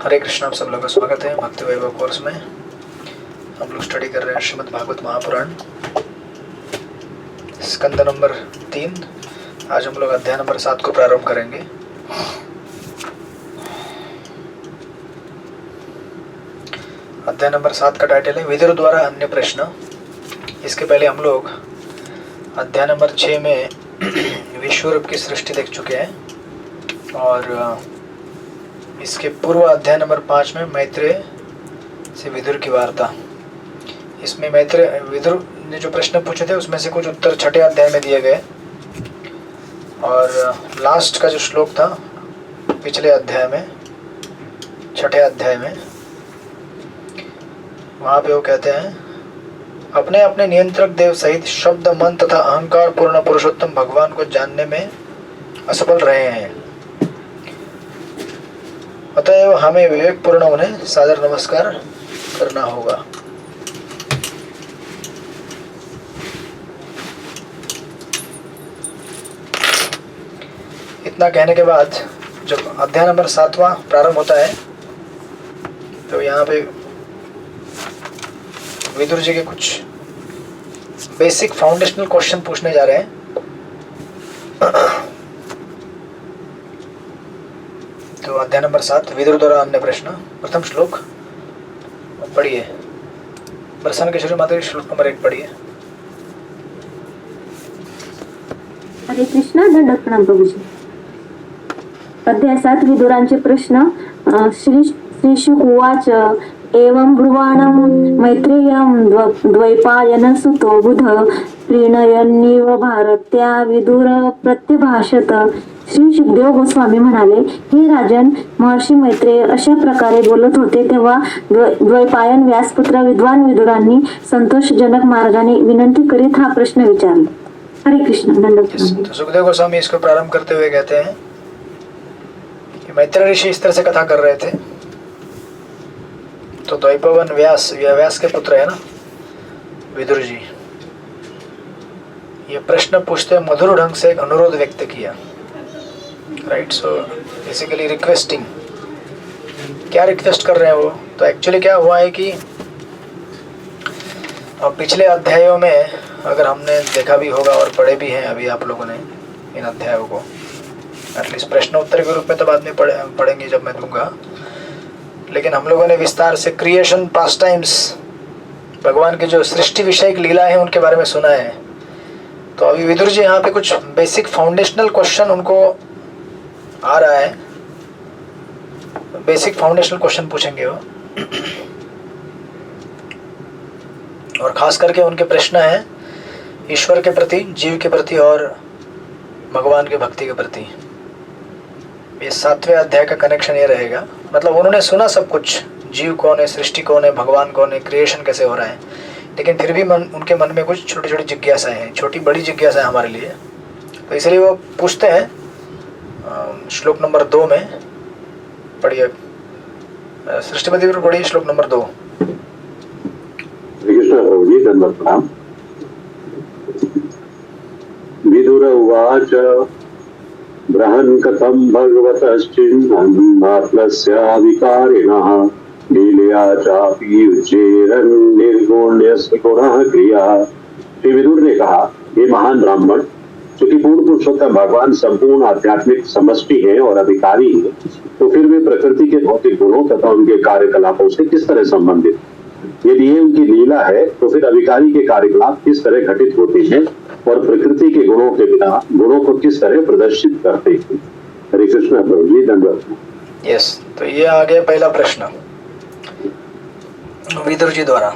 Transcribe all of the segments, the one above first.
हरे कृष्ण, आप सब लोग का स्वागत है भक्ति वैभव कोर्स में। हम लोग स्टडी कर रहे हैं श्रीमद् भागवत महापुराण, स्कंद नंबर 3। आज हम लोग अध्याय नंबर 7 को प्रारंभ करेंगे। अध्याय नंबर 7 का टाइटल है विदुर द्वारा अन्य प्रश्न। इसके पहले हम लोग अध्याय नंबर 6 में विश्वरूप की सृष्टि देख चुके हैं और इसके पूर्व अध्याय नंबर 5 में मैत्रेय से विदुर की वार्ता। इसमें मैत्रेय विदुर ने जो प्रश्न पूछे थे उसमें से कुछ उत्तर छठे अध्याय में दिए गए और लास्ट का जो श्लोक था पिछले अध्याय में, छठे अध्याय में, वहाँ पे वो कहते हैं अपने अपने नियंत्रक देव सहित शब्द मन तथा अहंकार पूर्ण पुरुषोत्तम भगवान को जानने में असफल रहे हैं, अतएव हमें विवेक पूर्ण उन्हें सादर नमस्कार करना होगा। इतना कहने के बाद जब अध्याय नंबर 7वां प्रारंभ होता है तो यहाँ पे विदुर जी के कुछ बेसिक फाउंडेशनल क्वेश्चन पूछने जा रहे हैं। तो अध्याय नंबर 7 विदुर द्वारा अन्य प्रश्न। प्रथम श्लोक पढ़िए। प्रसन्न किशोरी माता श्लोक नंबर 1 पढ़िए। हरे कृष्णा, दंडक प्रणाम प्रभुजी। अध्याय 7 विदुरांचे प्रश्न। श्री शुक उवाच एवं ब्रुवाणं मैत्रेयं द्वैपायनसुतो बुध प्रीणयन्निव भारत्या विदुर प्रत्यभाषत। श्री शुकदेव गोस्वामी म्हणाले, हे राजन, महर्षी मैत्रेय अशा प्रकारे बोलत होते तेव्हा द्वैपायन व्यासपुत्र विद्वान विदुरांनी संतोषजनक मार्गाने विनंती करीत हा प्रश्न विचारला। हरे कृष्ण, दंडक। सुखदेव गोस्वामी इसको प्रारंभ करते हुए कहते हैं कि मैत्रेय ऋषि इस तरह से कथा कर रहे थे। तो द्वैपायन व्यास के पुत्र है ना विदुर जी, ये प्रश्न पूछते मधुर ढंग से एक अनुरोध व्यक्त किया। Right, so basically requesting. क्या रिक्वेस्ट कर रहे हैं वो? तो एक्चुअली क्या हुआ है कि पिछले अध्यायों में अगर हमने देखा भी होगा और पढ़े भी हैं अभी आप लोगों ने इन अध्यायों को, एटलीस्ट प्रश्न उत्तर के रूप में तो बाद में पढ़ेंगे जब मैं दूंगा, लेकिन हम लोगों ने विस्तार से क्रिएशन, पास्ट टाइम्स, भगवान की जो सृष्टि विषयक लीला है उनके बारे में सुना है। तो अभी विदुर जी यहाँ पे कुछ बेसिक फाउंडेशनल क्वेश्चन उनको आ रहा है, बेसिक फाउंडेशनल क्वेश्चन पूछेंगे वो और खास करके उनके प्रश्न है ईश्वर के प्रति, जीव के प्रति और भगवान के भक्ति के प्रति। ये 7वें अध्याय का कनेक्शन ये रहेगा। मतलब उन्होंने सुना सब कुछ, जीव कौन है, सृष्टि कौन है, भगवान कौन है, क्रिएशन कैसे हो रहा है, लेकिन फिर भी उनके मन में कुछ छोटी छोटी जिज्ञासाएं हैं, छोटी बड़ी जिज्ञासाएं हमारे लिए। तो इसलिए वो पूछते हैं। श्लोक नंबर 2 में पढ़िए, सृष्टिपति पर पढ़िए श्लोक नंबर 2। विदुर उवाच बृहन् कथं भगवतश्चिन्मात्रस्याविकारिणः लीलया चापि उच्चेरन् निर्गुण्यस्य गुणः क्रिया। श्री विदुर ने कहा, हे महान ब्राह्मण, चूंकि पूर्ण पुरुषोत्तम भगवान संपूर्ण आध्यात्मिक समष्टि है और अधिकारी है, तो फिर वे प्रकृति के भौतिक गुणों तथा उनके कार्यकलापों से किस तरह संबंधित? यदि ये उनकी लीला है तो फिर अभिकारी के कार्यकलाप किस तरह घटित होते हैं और प्रकृति के गुणों के बिना गुणों को किस तरह प्रदर्शित करते हैं? हरे कृष्ण प्रभु जी, दंडवत। यस, तो ये आ गया पहला प्रश्न विदुर जी द्वारा।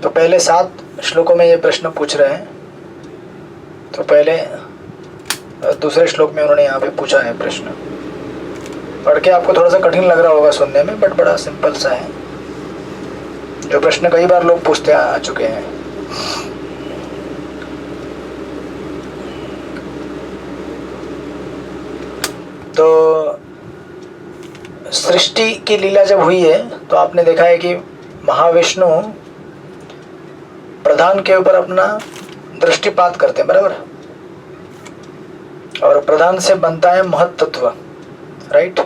तो पहले 7 श्लोकों में ये प्रश्न पूछ रहे हैं। तो पहले दूसरे श्लोक में उन्होंने यहाँ पे पूछा है प्रश्न। पढ़ के आपको थोड़ा सा कठिन लग रहा होगा सुनने में, बट बड़ा सिंपल सा है, जो प्रश्न कई बार लोग पूछते आ चुके हैं। तो सृष्टि की लीला जब हुई है तो आपने देखा है कि महाविष्णु प्रधान के ऊपर अपना दृष्टिपात करते हैं, बराबर। और प्रधान से बनता है महत्त्व, राइट।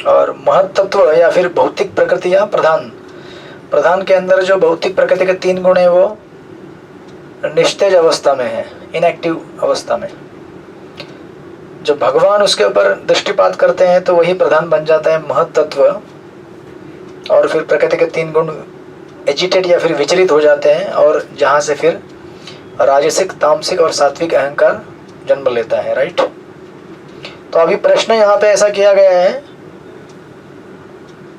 और महत्त्व या फिर भौतिक प्रकृति या प्रधान के अंदर जो भौतिक प्रकृति के 3 गुण है वो निस्तेज अवस्था में है, इनएक्टिव अवस्था में। जब भगवान उसके ऊपर दृष्टिपात करते हैं तो वही प्रधान बन जाता है महत्त्व, और फिर प्रकृति के 3 गुण एजिटेट या फिर विचलित हो जाते हैं, और जहाँ से फिर राजसिक, तामसिक और सात्विक अहंकार जन्म लेता है, राइट। तो अभी प्रश्न यहाँ पे ऐसा किया गया है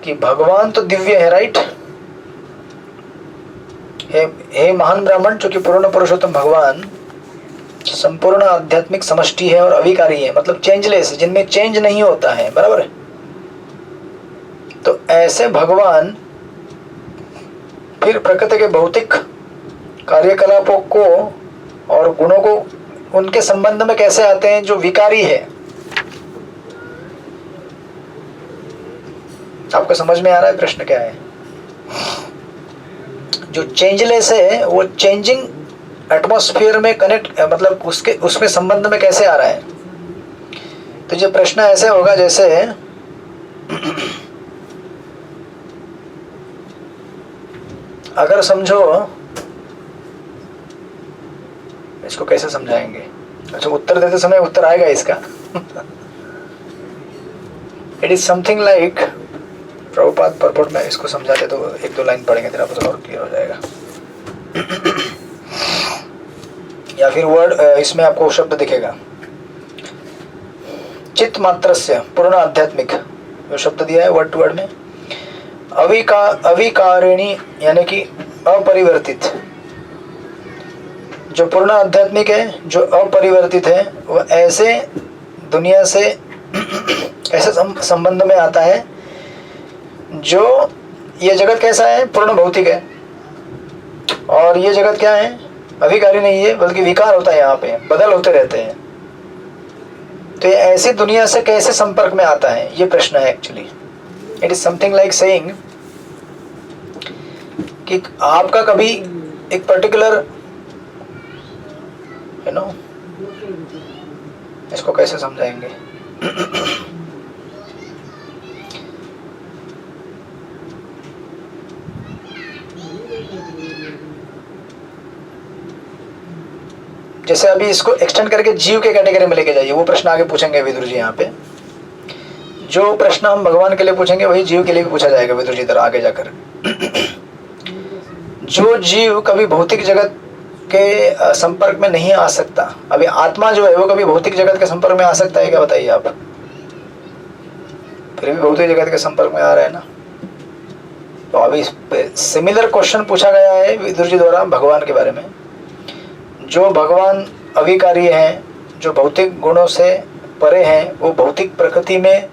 कि भगवान तो दिव्य है, राइट। हे महान ब्राह्मण, जो कि पूर्ण पुरुषोत्तम भगवान संपूर्ण आध्यात्मिक समष्टि है और अविकारी है, मतलब चेंजलेस, जिनमें चेंज नहीं होता है, बराबर है। तो ऐसे भगवान फिर प्रकृति के भौतिक कार्यकलापों को और गुणों को उनके संबंध में कैसे आते हैं जो विकारी है। आपको समझ में आ रहा है प्रश्न क्या है? जो चेंजलेस है वो चेंजिंग एटमॉस्फेयर में कनेक्ट, मतलब उसमें संबंध में कैसे आ रहा है। तो जो प्रश्न ऐसे होगा जैसे अगर समझो, इसको कैसे समझाएंगे? अच्छा, उत्तर देते समय उत्तर आएगा इसका। It is something like, Prabhupada purport में इसको समझाते तो 1-2 लाइन पढ़ेंगे, तेरा पता और क्लियर हो जाएगा। या फिर वर्ड, इसमें आपको शब्द दिखेगा, चित्त मात्रस्य पूर्ण आध्यात्मिक, जो शब्द दिया है वर्ड टू वर्ड में, अविकारिणी यानी कि अपरिवर्तित। जो पूर्ण आध्यात्मिक है, जो अपरिवर्तित है, वह ऐसे दुनिया से ऐसे संबंध में आता है जो ये जगत कैसा है, पूर्ण भौतिक है, और ये जगत क्या है, अविकारी नहीं है, बल्कि विकार होता है, यहाँ पे बदल होते रहते हैं। तो ये ऐसी दुनिया से कैसे संपर्क में आता है, ये प्रश्न है actually. It is something like saying कि आपका कभी एक पर्टिकुलर इसको कैसे समझाएंगे? जैसे अभी इसको एक्सटेंड करके जीव के कैटेगरी में लेके जाइए, वो प्रश्न आगे पूछेंगे विदुर जी। यहाँ पे जो प्रश्न हम भगवान के लिए पूछेंगे वही जीव के लिए भी पूछा जाएगा विदुर जी तरह आगे जाकर। जो जीव कभी भौतिक जगत के संपर्क में नहीं आ सकता, अभी आत्मा जो है वो कभी भौतिक जगत के संपर्क में आ सकता है क्या, बताइए आप? फिर भी भौतिक जगत के संपर्क में आ रहा है ना। तो अभी सिमिलर क्वेश्चन पूछा गया है विदुर जी द्वारा भगवान के बारे में। जो भगवान अविकारी हैं, जो भौतिक गुणों से परे हैं, वो भौतिक प्रकृति में,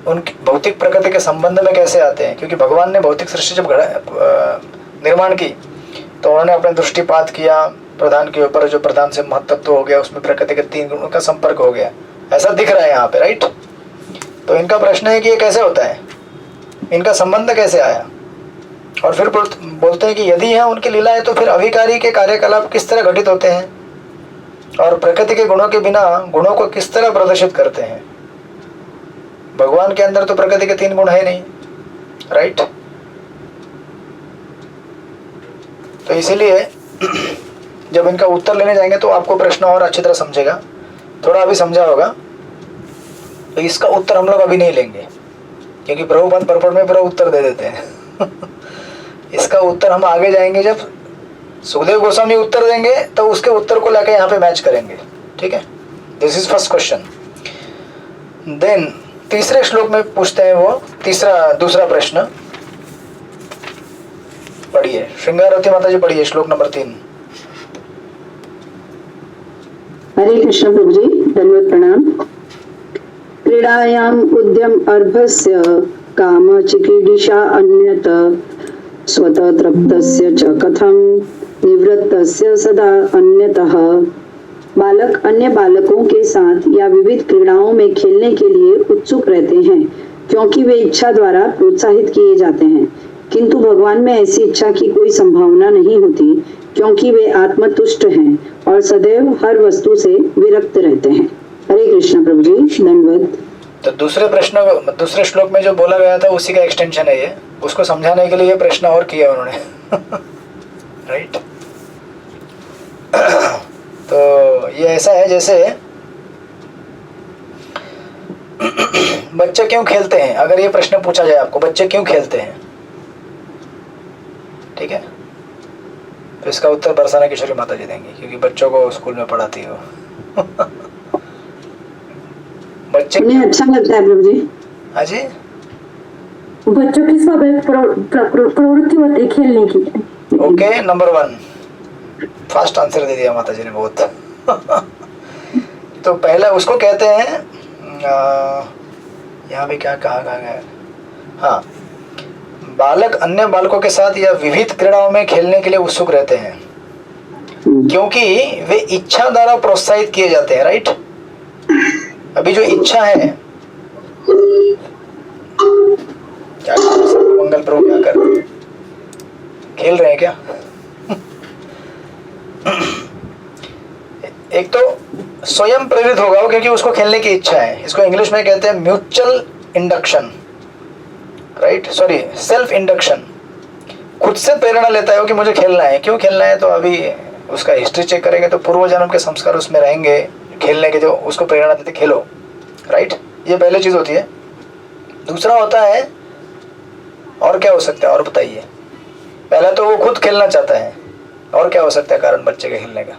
उनकी भौतिक प्रकृति के संबंध में कैसे आते हैं? क्योंकि भगवान ने भौतिक सृष्टि जब निर्माण की तो उन्होंने अपने दृष्टिपात किया प्रधान के ऊपर, जो प्रधान से महत्त्व हो गया, उसमें प्रकृति के 3 गुणों का संपर्क हो गया, ऐसा दिख रहा है यहाँ पे, राइट। तो इनका प्रश्न है कि ये कैसे होता है, इनका संबंध कैसे आया? और फिर बोलते हैं कि यदि यहाँ उनकी लीला है तो फिर अविकारी के कार्यकलाप किस तरह घटित होते हैं और प्रकृति के गुणों के बिना गुणों को किस तरह प्रदर्शित करते हैं। भगवान के अंदर तो प्रकृति के 3 गुण है नहीं, राइट। तो इसीलिए जब इनका उत्तर लेने जाएंगे तो आपको प्रश्न और अच्छी तरह समझेगा, थोड़ा अभी समझा होगा। तो इसका उत्तर हम लोग अभी नहीं लेंगे क्योंकि प्रभुपाद परपट में पूरा उत्तर दे देते हैं। इसका उत्तर हम आगे जाएंगे, जब सुखदेव गोस्वामी उत्तर देंगे तो उसके उत्तर को लेकर यहाँ पे मैच करेंगे, ठीक है। This is first question. Then तीसरे श्लोक में पूछते हैं वो दूसरा प्रश्न, पढ़िए श्रृंगारवती माता जी, पढ़िए श्लोक नंबर 3। हरे कृष्ण प्रभु जी, धन्यवाद प्रणाम। क्रीडायाम उद्यम अर्भस्य काम चिकीर्षा अन्यत स्वतः तृप्तस्य च कथम निवृत्तस्य सदा अन्यतः। बालक अन्य बालकों के साथ या विविध क्रीड़ाओं में खेलने के लिए उत्सुक रहते हैं क्योंकि वे इच्छा द्वारा प्रोत्साहित किए जाते हैं, किंतु भगवान में ऐसी इच्छा की कोई संभावना नहीं होती क्योंकि वे आत्मतुष्ट हैं और सदैव हर वस्तु से विरक्त रहते हैं। हरे कृष्ण प्रभु जी, दंडवत। तो दूसरे श्लोक में जो बोला गया था उसी का एक्सटेंशन है ये, उसको समझाने के लिए ये प्रश्न और किया उन्होंने। राइट। तो ये ऐसा है जैसे बच्चे क्यों खेलते हैं, अगर ये प्रश्न पूछा जाए आपको, बच्चे क्यों खेलते हैं, ठीक है, तो इसका उत्तर बरसाना किशोरी माता जी देंगी, क्योंकि बच्चों को स्कूल में पढ़ाती हो। बच्चे उन्हें अच्छा लगता है प्रभु जी। हाँ जी, बच्चों की स्वाभाविक प्रवृत्ति होती है खेलने की। ओके, नंबर 1 फास्ट आंसर दे दिया माता जी ने बहुत। तो पहला उसको कहते हैं, यहाँ पे क्या कहा गया, हाँ, बालक अन्य बालकों के साथ या विविध क्रीड़ाओं में खेलने के लिए उत्सुक रहते हैं क्योंकि वे इच्छा द्वारा प्रोत्साहित किए जाते हैं। राइट। अभी जो इच्छा है, क्या मंगल प्रभु क्या कर रहे हैं, खेल रहे हैं क्या? एक तो स्वयं प्रेरित होगा वो, क्योंकि उसको खेलने की इच्छा है। इसको इंग्लिश में कहते हैं mutual induction, right, sorry self induction. खुद से प्रेरणा लेता है कि मुझे खेलना है। क्यों खेलना है, तो अभी उसका हिस्ट्री चेक करेंगे तो पूर्व जन्म के संस्कार उसमें रहेंगे खेलने के, जो उसको प्रेरणा देते खेलो। राइट, ये पहली चीज होती है। दूसरा होता है, और क्या हो सकता है, और बताइए। पहला तो वो खुद खेलना चाहता है, और क्या हो सकता है कारण बच्चे के खेलने का?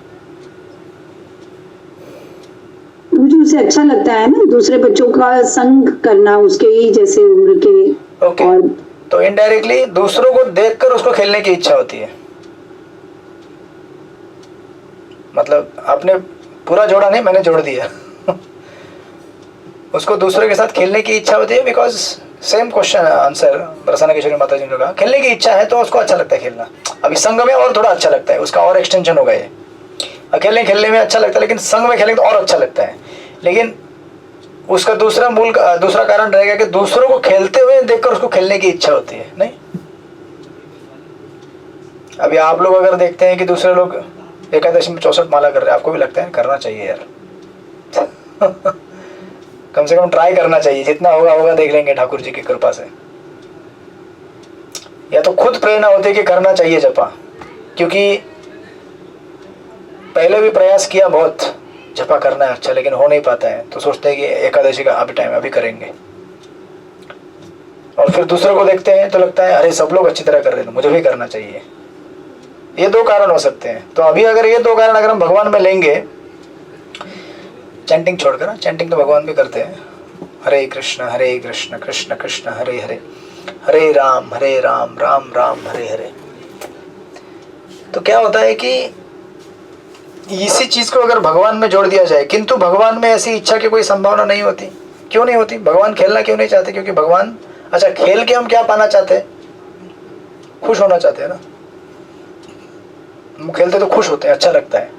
मुझे उसे अच्छा लगता है ना, दूसरे बच्चों का संग करना, उसके ही जैसे उम्र के। ओके, और तो इनडायरेक्टली दूसरों को देखकर उसको खेलने की इच्छा होती है। मतलब आपने पूरा जोड़ा नहीं, मैंने जोड़ दिया। उसको दूसरों के साथ खेलने की इच्छा होती है, because same question answer Barsana Kishori Mata ji ने कहा, खेलने की इच्छा है तो उसको अच्छा लगता है खेलना। अभी संघ में और थोड़ा अच्छा लगता है, उसका और एक्सटेंशन होगा ये। अकेले खेलने में अच्छा लगता है, लेकिन संघ में खेलने तो और अच्छा लगता है। लेकिन उसका दूसरा कारण रहेगा कि दूसरों को खेलते हुए देखकर उसको खेलने की इच्छा होती है। नहीं, अभी आप लोग अगर देखते हैं कि दूसरे लोग एकादशी में 64 माला कर रहे हैं, आपको भी लगता है करना चाहिए यार। कम से कम ट्राई करना चाहिए, जितना होगा देख लेंगे ठाकुर जी की कृपा से। या तो खुद प्रेरणा होती है कि करना चाहिए जपा, क्योंकि पहले भी प्रयास किया बहुत, जपा करना है अच्छा, लेकिन हो नहीं पाता है, तो सोचते हैं कि एकादशी का अभी टाइम, अभी करेंगे। और फिर दूसरों को देखते हैं तो लगता है अरे सब लोग अच्छी तरह कर रहे हैं, मुझे भी करना चाहिए। ये दो कारण हो सकते हैं। तो अभी अगर ये दो कारण अगर हम भगवान में लेंगे, चैंटिंग छोड़कर, चैंटिंग तो भगवान भी करते हैं, हरे कृष्ण कृष्ण कृष्ण हरे हरे, हरे राम राम राम हरे हरे। तो क्या होता है कि इसी चीज को अगर भगवान में जोड़ दिया जाए, किंतु भगवान में ऐसी इच्छा की कोई संभावना नहीं होती। क्यों नहीं होती? भगवान खेलना क्यों नहीं चाहते? क्योंकि भगवान, अच्छा खेल के हम क्या पाना चाहते हैं? खुश होना चाहते हैं ना। हम खेलते तो खुश होते हैं, अच्छा लगता है।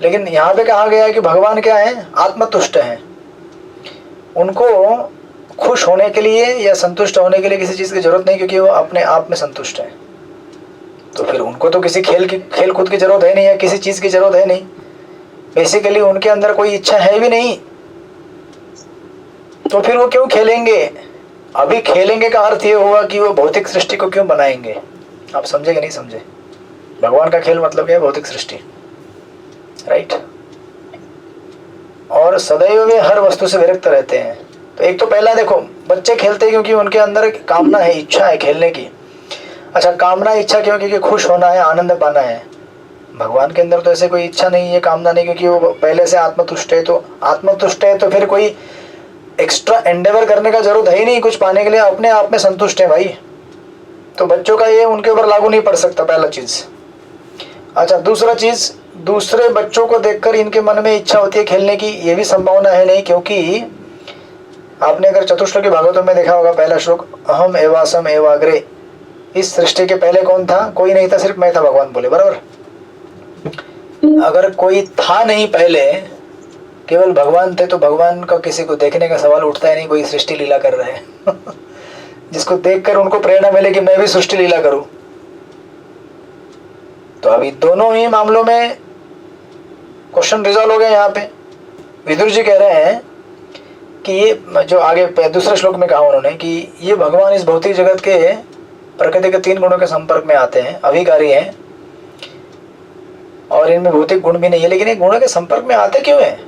लेकिन यहाँ पे कहा गया है कि भगवान क्या है? आत्मतुष्ट हैं। उनको खुश होने के लिए या संतुष्ट होने के लिए किसी चीज की जरूरत नहीं, क्योंकि वो अपने आप में संतुष्ट है। तो फिर उनको तो किसी खेल कूद की जरूरत है नहीं, है किसी चीज की जरूरत है नहीं। बेसिकली उनके अंदर कोई इच्छा है भी नहीं, तो फिर वो क्यों खेलेंगे? अभी खेलेंगे का अर्थ ये हुआ कि वो भौतिक सृष्टि को क्यों बनाएंगे। आप समझे कि नहीं समझे? भगवान का खेल मतलब क्या है? भौतिक सृष्टि, राइट। और सदैव वे हर वस्तु से विरक्त रहते हैं। तो एक तो पहला देखो, बच्चे खेलते हैं क्योंकि उनके अंदर कामना है, इच्छा है खेलने की। अच्छा, कामना इच्छा क्यों? क्योंकि खुश होना है, आनंद पाना है। भगवान के अंदर तो ऐसे कोई इच्छा नहीं है, कामना नहीं, क्योंकि वो पहले से आत्मतुष्ट है। तो आत्मतुष्ट है तो फिर कोई एक्स्ट्रा एंडेवर करने का जरूरत है ही नहीं कुछ पाने के लिए, अपने आप में संतुष्ट है भाई। तो बच्चों का ये उनके ऊपर लागू नहीं पड़ सकता, पहला चीज। अच्छा, दूसरा चीज, दूसरे बच्चों को देखकर इनके मन में इच्छा होती है खेलने की, ये भी संभावना है नहीं। क्योंकि आपने अगर चतुश्लोकी भागवतम में देखा होगा, पहला श्लोक, अहम एवासम एवाग्रे, इस सृष्टि के पहले कौन था? कोई नहीं था, सिर्फ मैं था, भगवान बोले, बराबर। अगर कोई था नहीं पहले, केवल भगवान थे, तो भगवान का किसी को देखने का सवाल उठता है नहीं, कोई सृष्टि लीला कर रहे हैं। जिसको देखकर उनको प्रेरणा मिले कि मैं भी सृष्टि लीला करूं। तो अभी दोनों ही मामलों में क्वेश्चन रिजॉल्व हो गया यहाँ पे। विदुर जी कह रहे हैं कि ये जो आगे दूसरे श्लोक में कहा उन्होंने कि ये भगवान इस भौतिक जगत के प्रकृति के 3 गुणों के संपर्क में आते हैं, अविकारी हैं और इनमें भौतिक गुण भी नहीं है, लेकिन ये गुणों के संपर्क में आते क्यों हैं?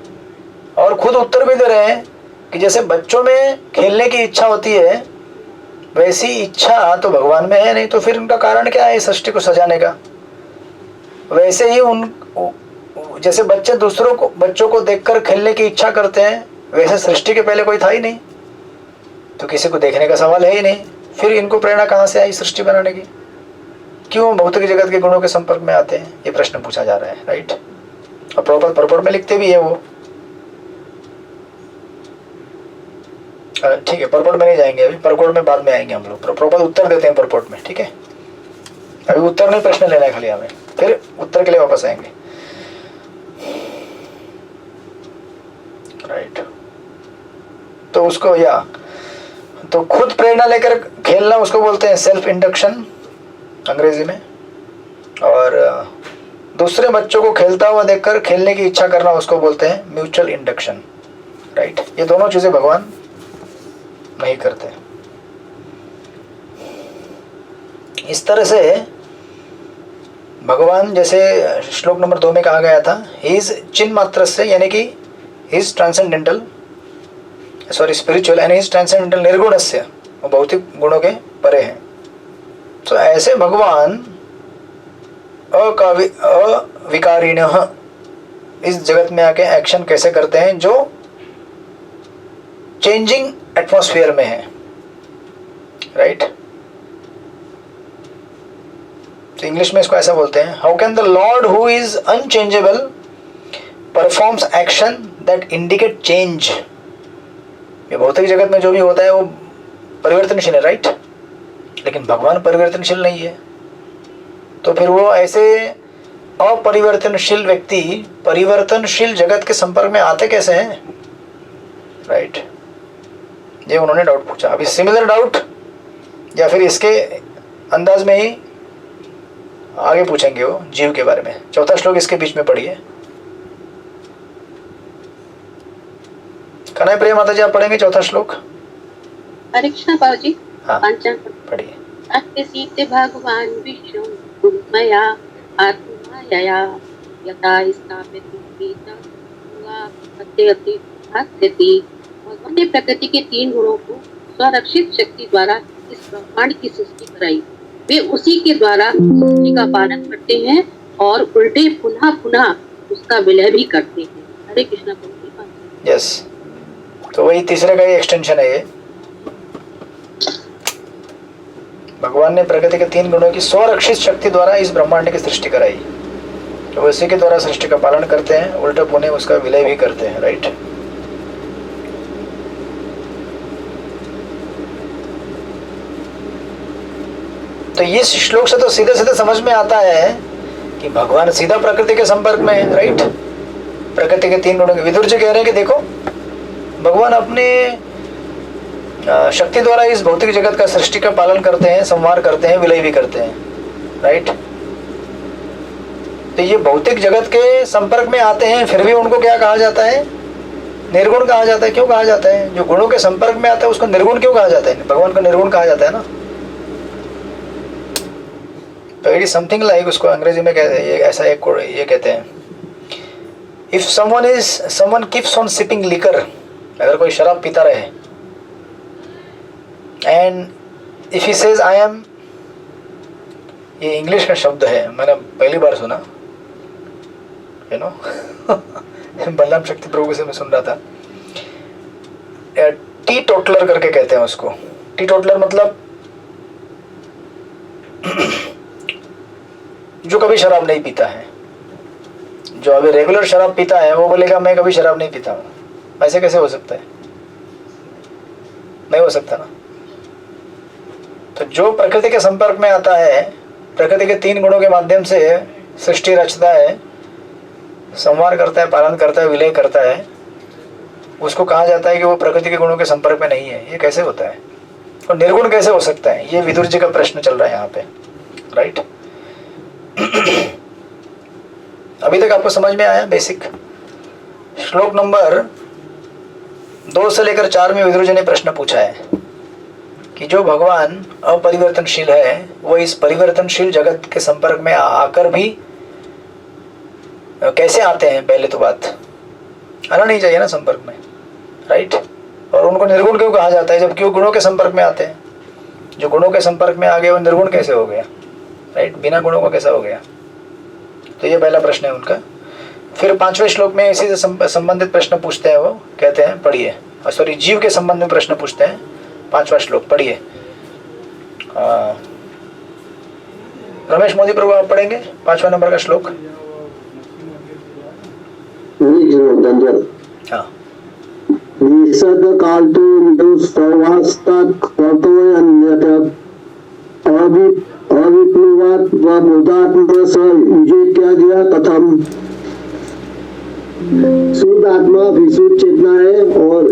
और खुद उत्तर भी दे रहे हैं कि जैसे बच्चों में खेलने की इच्छा होती है वैसी इच्छा तो भगवान में है नहीं, तो फिर उनका कारण क्या है इस सृष्टि को सजाने का? वैसे ही जैसे बच्चों को देखकर खेलने की इच्छा करते हैं, वैसे सृष्टि के पहले कोई था ही नहीं, तो किसी को देखने का सवाल है ही नहीं, फिर इनको प्रेरणा कहाँ से आई सृष्टि बनाने की? क्यों भौतिक जगत के गुणों के संपर्क में आते हैं? ये प्रश्न पूछा जा रहा है, राइट। और प्रॉपर परपोर्ट में लिखते भी है वो। ठीक है, परपोर्ट में नहीं जाएंगे अभी, परपोर्ट में बाद में आएंगे हम लोग। प्रॉपर उत्तर देते हैं परपोर्ट में, ठीक है। अभी उत्तर नहीं, प्रश्न लेना है खाली हमें, फिर उत्तर के लिए वापस आएंगे, राइट। तो उसको तो खुद प्रेरणा लेकर खेलना उसको बोलते हैं सेल्फ इंडक्शन अंग्रेजी में, और दूसरे बच्चों को खेलता हुआ देखकर खेलने की इच्छा करना उसको बोलते हैं म्यूचुअल इंडक्शन, राइट। ये दोनों चीजें भगवान नहीं करते। इस तरह से भगवान, जैसे श्लोक नंबर 2 में कहा गया था, ही इज चिन्ह मात्र से, यानी कि he is transcendental, sorry spiritual, and he is transcendental निर्गुण से, वो भौतिक गुणों के परे हैं। तो ऐसे भगवान अविकारिणः इस जगत में आके एक्शन कैसे करते हैं जो चेंजिंग एटमॉस्फेयर में है, राइट। तो इंग्लिश में इसको ऐसा बोलते हैं, how can the Lord who is unchangeable performs action that indicate change. ये भौतिक जगत में जो भी होता है वो परिवर्तनशील है, राइट, लेकिन भगवान परिवर्तनशील नहीं है। तो फिर वो ऐसे अपरिवर्तनशील व्यक्ति परिवर्तनशील जगत के संपर्क में आते कैसे हैं, राइट। ये उन्होंने डाउट पूछा। अभी सिमिलर डाउट या फिर इसके अंदाज में ही आगे पूछेंगे वो जीव के बारे में। चौथा श्लोक इसके बीच में पढ़िए। कन्हैया प्रिया माता जी आप पढ़ेंगे चौथा श्लोक? हरे कृष्ण बाबू जी। हाँ पंचम पढ़िए। अस्य सीते भगवान विष्णु मया आत्माया यथा स्थापित भगवान ने प्रकृति के 3 गुणों को स्वरक्षित शक्ति द्वारा इस ब्रह्मांड की सृष्टि कराई। वे उसी के द्वारा सृष्टि का पालन करते हैं और उल्टे पुनः पुनः उसका विलय भी करते हैं। हरे कृष्ण प्रभु जी। यस, तो वही तीसरे का ही एक्सटेंशन है ये। भगवान ने प्रकृति के 3 गुणों की स्वरक्षित शक्ति द्वारा इस ब्रह्मांड की सृष्टि कराई, तो उसी के द्वारा सृष्टि का पालन करते हैं, उल्टे पुनः उसका विलय भी करते हैं, राइट। तो ये श्लोक से तो सीधे सीधे समझ में आता है कि भगवान सीधा प्रकृति के संपर्क में है, राइट। प्रकृति के 3 गुणों के विदुर जी कह रहे हैं कि देखो भगवान अपने शक्ति द्वारा इस भौतिक जगत का सृष्टि का पालन करते हैं, संहार करते हैं, विलय भी करते हैं, राइट। तो ये भौतिक जगत के संपर्क में आते हैं, फिर भी उनको क्या कहा जाता है? निर्गुण कहा जाता है। क्यों कहा जाता है? जो गुणों के संपर्क में आता है उसको निर्गुण क्यों कहा जाता है? भगवान को निर्गुण कहा जाता है ना। तो इट इज समथिंग लाइक, उसको अंग्रेजी में कहते हैं ऐसा एक ये कहते हैं, if someone keeps on sipping liquor, अगर कोई शराब पीता रहे, and if he says I am, ये इंग्लिश का शब्द है, मैंने पहली बार सुना, यू नो बलराम शक्ति प्रभु से मैं सुन रहा था। टी टोटलर करके कहते हैं उसको। टी टोटलर मतलब जो कभी शराब नहीं पीता है। जो अभी रेगुलर शराब पीता है वो बोलेगा मैं कभी शराब नहीं पीता हूँ। ऐसे कैसे हो सकता है? नहीं हो सकता ना। तो जो प्रकृति के संपर्क में आता है, प्रकृति के 3 गुणों के माध्यम से सृष्टि रचता है, संहार करता है, पालन करता है, विलय करता है, उसको कहा जाता है कि वो प्रकृति के गुणों के संपर्क में नहीं है। ये कैसे होता है? और निर्गुण कैसे हो सकता है? ये विदुर जी का प्रश्न चल रहा है यहाँ पे, राइट। अभी तक आपको समझ में आया बेसिक? श्लोक नंबर 2 से लेकर 4 में विदुर जी ने प्रश्न पूछा है कि जो भगवान अपरिवर्तनशील है वो इस परिवर्तनशील जगत के संपर्क में आकर भी कैसे आते हैं? पहले तो बात आना नहीं चाहिए ना संपर्क में, राइट? और उनको निर्गुण क्यों कहा जाता है जबकि वो गुणों के संपर्क में आते हैं? जो गुणों के संपर्क में आ गए वो निर्गुण कैसे हो गया, राइट? बिना गुणों का कैसा हो गया? तो ये पहला प्रश्न है उनका। फिर 5वें श्लोक में इसी से संबंधित प्रश्न पूछते हैं। वो कहते हैं, पढ़िए, सॉरी, जीव के संबंध में प्रश्न पूछते हैं। 5वां श्लोक पढ़िए। रमेश मोदी प्रभु आप पढ़ेंगे 5वां नंबर का श्लोक? हाँ। निषद कालतो सर्वास्तात् कर्तव्यन्यत अविप्लवात् व बोधात्म स युजेत्याद्या कथम। शुद्ध आत्मा विशुद्ध चेतना है और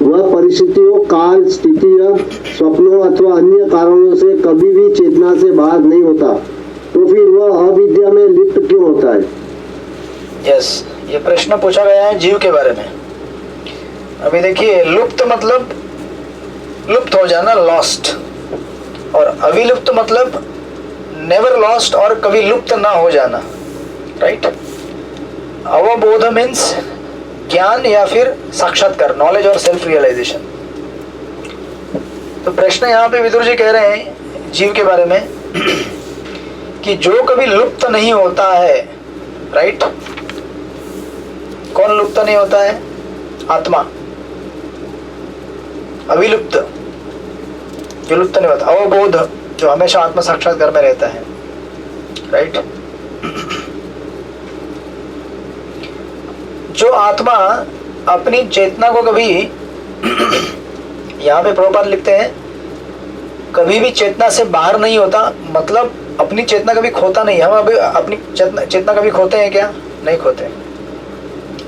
वह परिस्थितियों, काल, स्थितियों, स्वप्नों अथवा अन्य कारणों से कभी भी चेतना से बाहर नहीं होता, तो फिर वह अविद्या में लिप्त क्यों होता है? यस, ये प्रश्न पूछा गया है जीव के बारे में। अभी देखिए, लुप्त मतलब लुप्त हो जाना, लॉस्ट, और अविलुप्त मतलब नेवर लॉस्ट और कभी लुप्त ना हो जाना, राइट? अवबोध मीन्स ज्ञान या फिर साक्षात्कार, नॉलेज और सेल्फ रियलाइजेशन। तो प्रश्न यहाँ पे विदुर जी कह रहे हैं जीव के बारे में कि जो कभी लुप्त नहीं होता है, राइट? कौन लुप्त नहीं होता है? आत्मा, अविलुप्त, जो लुप्त नहीं होता। अवबोध, जो हमेशा आत्मा साक्षात्कार में रहता है, राइट? जो आत्मा अपनी चेतना को कभी यहाँ पे प्रभुपाद लिखते हैं कभी भी चेतना से बाहर नहीं होता, मतलब अपनी चेतना कभी खोता नहीं। हम अभी अपनी चेतना कभी खोते हैं क्या? नहीं खोते,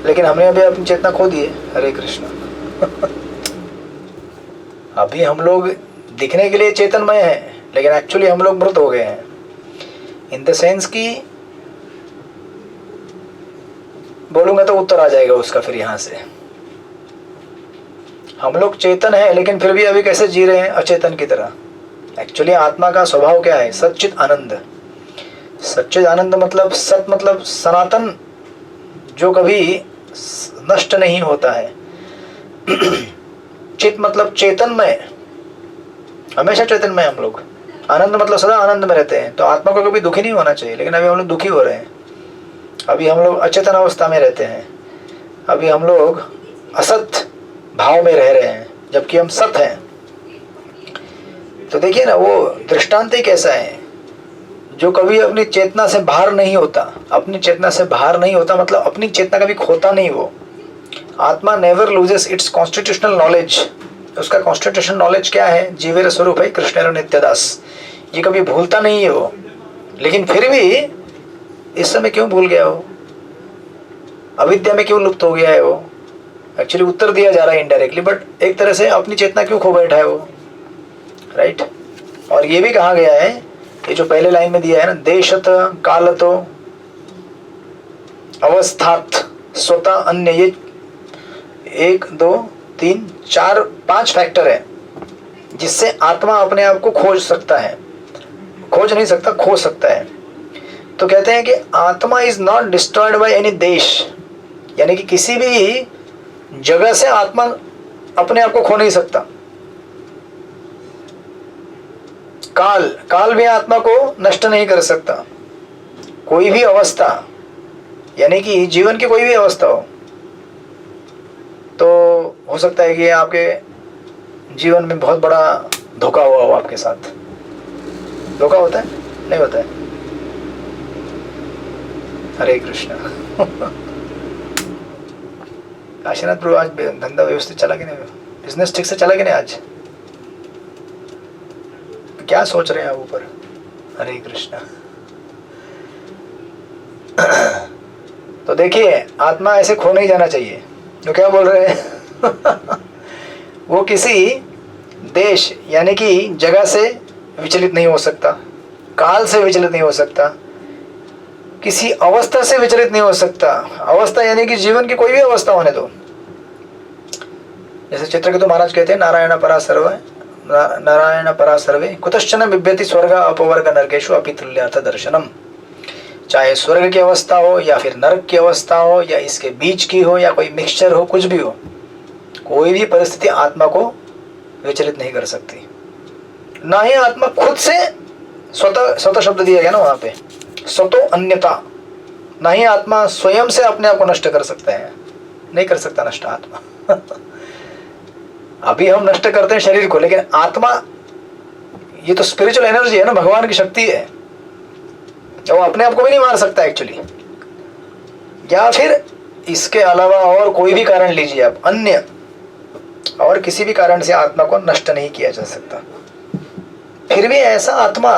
लेकिन हमने अभी अपनी चेतना खो दी है। हरे कृष्ण। अभी हम लोग दिखने के लिए चेतनमय हैं, लेकिन एक्चुअली हम लोग मृत हो गए हैं, इन द सेंस कि बोलूंगा तो उत्तर आ जाएगा उसका फिर यहाँ से। हम लोग चेतन है लेकिन फिर भी अभी कैसे जी रहे हैं? अचेतन की तरह। एक्चुअली आत्मा का स्वभाव क्या है? सच्चित आनंद। सच्चित आनंद मतलब सत मतलब सनातन, जो कभी नष्ट नहीं होता है। चित मतलब चेतनमय, हमेशा चेतनमय हम लोग। आनंद मतलब सदा आनंद में रहते हैं। तो आत्मा को कभी दुखी नहीं होना चाहिए, लेकिन अभी हम लोग दुखी हो रहे हैं। अभी हम लोग अचेतन अवस्था में रहते हैं, अभी हम लोग असत भाव में रह रहे हैं, जबकि हम सत हैं। तो देखिए ना, वो दृष्टांत ही कैसा है, जो कभी अपनी चेतना से बाहर नहीं होता। अपनी चेतना से बाहर नहीं होता मतलब अपनी चेतना कभी खोता नहीं। वो आत्मा never loses it's constitutional knowledge. उसका कॉन्स्टिट्यूशनल नॉलेज क्या है? जीवेर स्वरूप है कृष्ण नित्यदास। ये कभी भूलता नहीं है वो। लेकिन फिर भी इस समय क्यों भूल गया वो? अविद्या में क्यों लुप्त हो गया है वो? एक्चुअली उत्तर दिया जा रहा है इनडायरेक्टली, बट एक तरह से अपनी चेतना क्यों खो बैठा है वो, राइट? और ये भी कहा गया है, ये जो पहले लाइन में दिया है ना, देशत कालतो अवस्थात स्वतः अन्य, ये 1 2 3 4 5 फैक्टर है जिससे आत्मा अपने आप को खोज सकता है। खोज नहीं सकता, खो सकता है। तो कहते हैं कि आत्मा is not destroyed by any देश, यानी कि किसी भी जगह से आत्मा अपने आप को खो नहीं सकता। काल भी आत्मा को नष्ट नहीं कर सकता। कोई भी अवस्था, यानी कि जीवन की कोई भी अवस्था हो, तो हो सकता है कि आपके जीवन में बहुत बड़ा धोखा हुआ हो आपके साथ। धोखा होता है? नहीं होता है। हरे कृष्ण। काशीनाथ प्रभु, आज धंधा व्यवस्थित चला कि नहीं? बिजनेस ठीक से चला कि नहीं आज? क्या सोच रहे हैं आप ऊपर? हरे कृष्ण। तो देखिए, आत्मा ऐसे खो नहीं जाना चाहिए। तो क्या बोल रहे हैं? वो किसी देश यानी कि जगह से विचलित नहीं हो सकता, काल से विचलित नहीं हो सकता, किसी अवस्था से विचलित नहीं हो सकता। अवस्था यानी कि जीवन की कोई भी अवस्था होने दो। जैसे चित्रकेतु महाराज कहते हैं, नारायण परा सर्वे कुतश्चन बिभ्यति स्वर्ग अपवर्ग नरकेशु अपि तुल्यार्थ दर्शनम। चाहे स्वर्ग की अवस्था हो या फिर नरक की अवस्था हो या इसके बीच की हो या कोई मिक्सचर हो, कुछ भी हो, कोई भी परिस्थिति आत्मा को विचलित नहीं कर सकती। ना ही आत्मा खुद से स्वतः शब्द दिया गया ना वहां पे, स्वतो अन्यता। ना ही आत्मा स्वयं से अपने आप को नष्ट कर सकता है, नहीं कर सकता नष्ट आत्मा। अभी हम नष्ट करते हैं शरीर को, लेकिन आत्मा ये तो स्पिरिचुअल एनर्जी है ना, भगवान की शक्ति है, वो अपने आप को भी नहीं मार सकता एक्चुअली। या फिर इसके अलावा और कोई भी कारण लीजिए आप, अन्य और किसी भी कारण से आत्मा को नष्ट नहीं किया जा सकता। फिर भी ऐसा आत्मा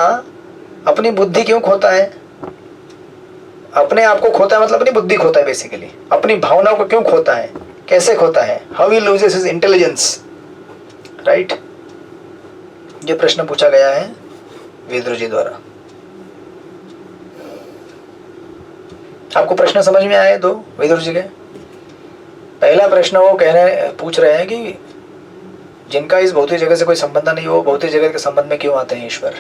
अपनी बुद्धि क्यों खोता है? अपने आप को खोता है मतलब अपनी बुद्धि खोता है, बेसिकली अपनी भावनाओं को क्यों खोता है, कैसे खोता है? How he loses his intelligence, right? ये प्रश्न पूछा गया है विदुर जी द्वारा। आपको प्रश्न समझ में आए दो विदुर जी के? पहला प्रश्न वो पूछ रहे हैं कि जिनका इस भौतिक जगत से कोई संबंध नहीं, वो भौतिक जगत के संबंध में क्यों आते हैं ईश्वर,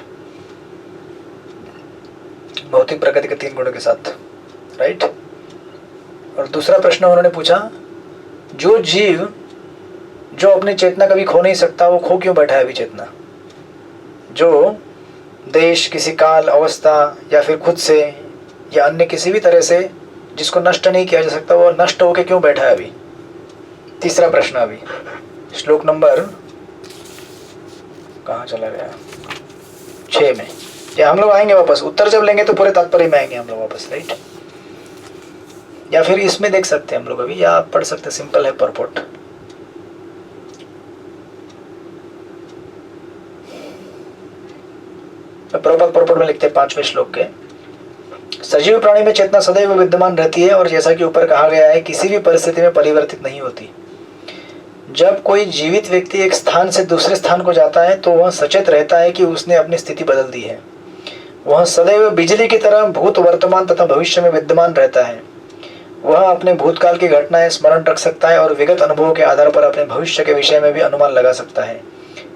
भौतिक प्रकृति के 3 गुणों के साथ, राइट? और दूसरा प्रश्न उन्होंने पूछा, जो जीव जो अपनी चेतना कभी खो नहीं सकता, वो खो क्यों बैठा है अभी चेतना? जो देश, किसी काल, अवस्था या फिर खुद से या अन्य किसी भी तरह से जिसको नष्ट नहीं किया जा सकता, वो नष्ट होके क्यों बैठा है अभी? तीसरा प्रश्न अभी श्लोक नंबर कहाँ चला गया, 6 में। या हम लोग आएंगे वापस, उत्तर जब लेंगे तो पूरे तात्पर्य में आएंगे हम लोग वापस, राइट? या फिर इसमें देख सकते हैं हम लोग अभी, या आप पढ़ सकते, सिंपल है परपोर्ट। प्रभुपाद परपोर्ट में लिखते हैं 5वें श्लोक के, सजीव प्राणी में चेतना सदैव विद्यमान रहती है और जैसा कि ऊपर कहा गया है, किसी भी परिस्थिति में परिवर्तित नहीं होती। जब कोई जीवित व्यक्ति एक स्थान से दूसरे स्थान को जाता है तो वह सचेत रहता है कि उसने अपनी स्थिति बदल दी है। वह सदैव बिजली की तरह भूत, वर्तमान तथा भविष्य में विद्यमान रहता है। वह अपने भूतकाल की घटनाएं स्मरण रख सकता है और विगत अनुभवों के आधार पर अपने भविष्य के विषय में भी अनुमान लगा सकता है।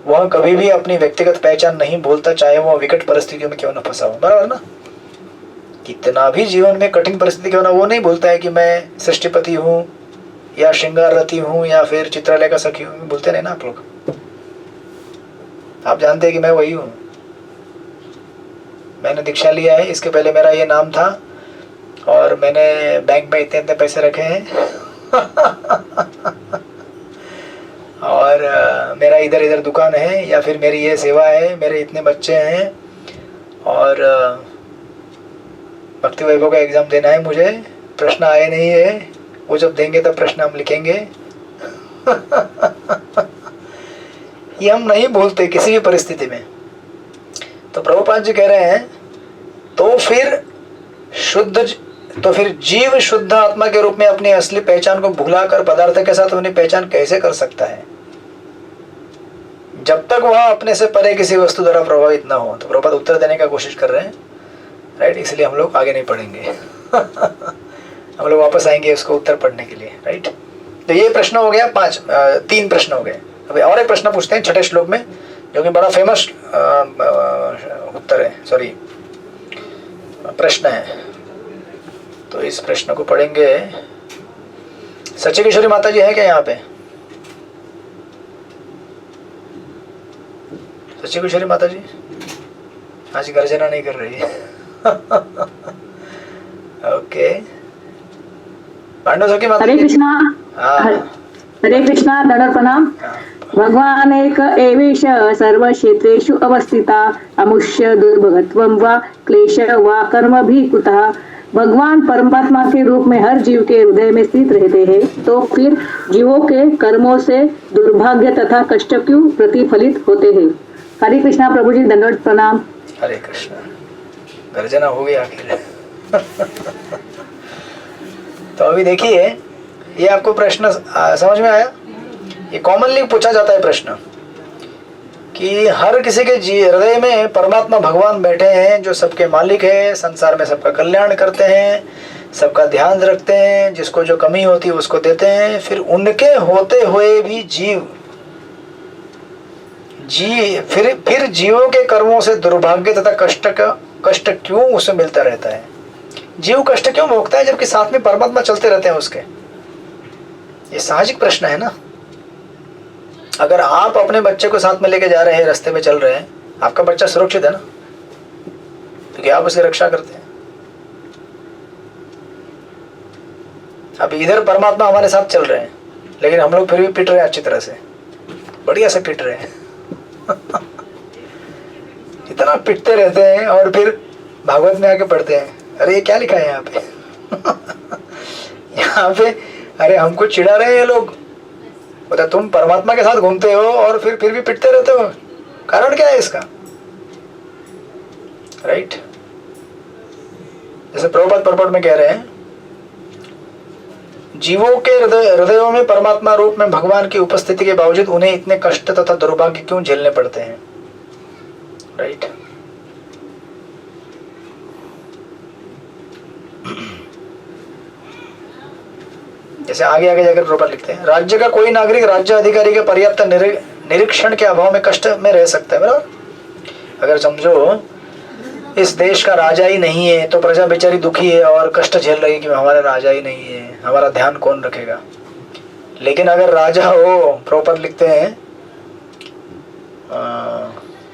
वह कभी भी अपनी व्यक्तिगत पहचान नहीं भूलता, चाहे वह विकट परिस्थितियों में क्यों न फंसा हो। बराबर ना? कितना भी जीवन में कठिन परिस्थिति क्यों ना, वो नहीं बोलता है कि मैं सृष्टिपति हूँ या श्रृंगार रति हूँ या फिर चित्रालय का सखी हूँ। बोलते नहीं ना आप लोग? आप जानते हैं कि मैं वही हूँ, मैंने दीक्षा लिया है, इसके पहले मेरा ये नाम था और मैंने बैंक में इतने इतने पैसे रखे हैं और मेरा इधर इधर दुकान है, या फिर मेरी ये सेवा है, मेरे इतने बच्चे हैं और भक्ति वैभव का एग्जाम देना है मुझे, प्रश्न आए नहीं है, वो जब देंगे तब प्रश्न हम लिखेंगे। ये हम नहीं बोलते किसी भी परिस्थिति में। तो प्रभुपाद जी कह रहे हैं तो फिर जीव शुद्ध आत्मा के रूप में अपनी असली पहचान को भुलाकर पदार्थ के साथ अपनी पहचान कैसे कर सकता है, जब तक वह अपने से परे किसी वस्तु द्वारा प्रभावित ना हो। तो प्रभुपाद उत्तर देने का कोशिश कर रहे हैं, राइट? इसलिए हम लोग आगे नहीं पढ़ेंगे हम लोग वापस आएंगे उसको उत्तर पढ़ने के लिए, राइट? तो ये प्रश्न हो गया 3 प्रश्न हो गए। अभी और एक प्रश्न पूछते हैं 6ठे श्लोक में, जो कि बड़ा फेमस उत्तर है, सॉरी प्रश्न है। तो इस प्रश्न को पढ़ेंगे। सच्ची किशोरी माता जी है क्या यहाँ पे? सच्ची किशोरी माता जी आज गर्जना नहीं कर रही है ओके। पांडव सखी माता हरे कृष्णा। हाँ। हरे कृष्णा, दंडवत प्रणाम। भगवान एक एवेश सर्व क्षेत्रेषु अवस्थिता अमुष्य दुर्भगत्वं वा क्लेश वा कर्म भी कुतः। भगवान परमात्मा के रूप में हर जीव के हृदय में स्थित रहते हैं, तो फिर जीवों के कर्मों से दुर्भाग्य तथा कष्ट क्यों प्रतिफलित होते हैं? हरे कृष्णा प्रभु जी, दंडवत प्रणाम। हरे कृष्णा। गर्जना हो गई आखिर तो अभी देखिए, ये आपको प्रश्न समझ में आया? ये कॉमनली पूछा जाता है प्रश्न। कि हर किसी के हृदय में परमात्मा भगवान बैठे हैं जो सबके मालिक है, संसार में सबका कल्याण करते हैं, सबका ध्यान रखते हैं, जिसको जो कमी होती है उसको देते हैं। फिर उनके होते हुए भी फिर जीवों के कर्मों से दुर्भाग्य तथा कष्ट क्यों उसे मिलता रहता है? जीव कष्ट क्यों भोगता है जबकि साथ में परमात्मा चलते रहते हैं उसके? ये साहजिक प्रश्न है ना। अगर आप अपने बच्चे को साथ में लेके जा रहे हैं, रास्ते में चल रहे हैं, आपका बच्चा सुरक्षित है ना, क्योंकि आप उसकी रक्षा करते हैं। अब इधर परमात्मा हमारे साथ चल रहे हैं, लेकिन हम लोग फिर भी पिट रहे हैं अच्छी तरह से, बढ़िया से पिट रहे हैं इतना पिटते रहते हैं और फिर भागवत में आके पढ़ते हैं, अरे ये क्या लिखा है यहाँ पे यहाँ पे अरे हमको चिढ़ा रहे हैं ये लोग, बोला तुम परमात्मा के साथ घूमते हो और फिर भी पिटते रहते हो, कारण क्या है इसका? राइट। जैसे प्रभुपाद परपट में कह रहे हैं, जीवों के हृदयों में परमात्मा रूप में भगवान की उपस्थिति के बावजूद उन्हें इतने कष्ट तथा दुर्भाग्य क्यों झेलने पड़ते हैं? राइट। जैसे आगे आगे जाकर प्रभुपाद लिखते हैं, राज्य का कोई नागरिक राज्य अधिकारी के पर्याप्त निरीक्षण के अभाव में कष्ट में रह सकता है। बराबर। अगर समझो इस देश का राजा ही नहीं है तो प्रजा बेचारी दुखी है और कष्ट झेल रही है कि हमारा राजा ही नहीं है, हमारा ध्यान कौन रखेगा। लेकिन अगर राजा हो, प्रभुपाद लिखते हैं,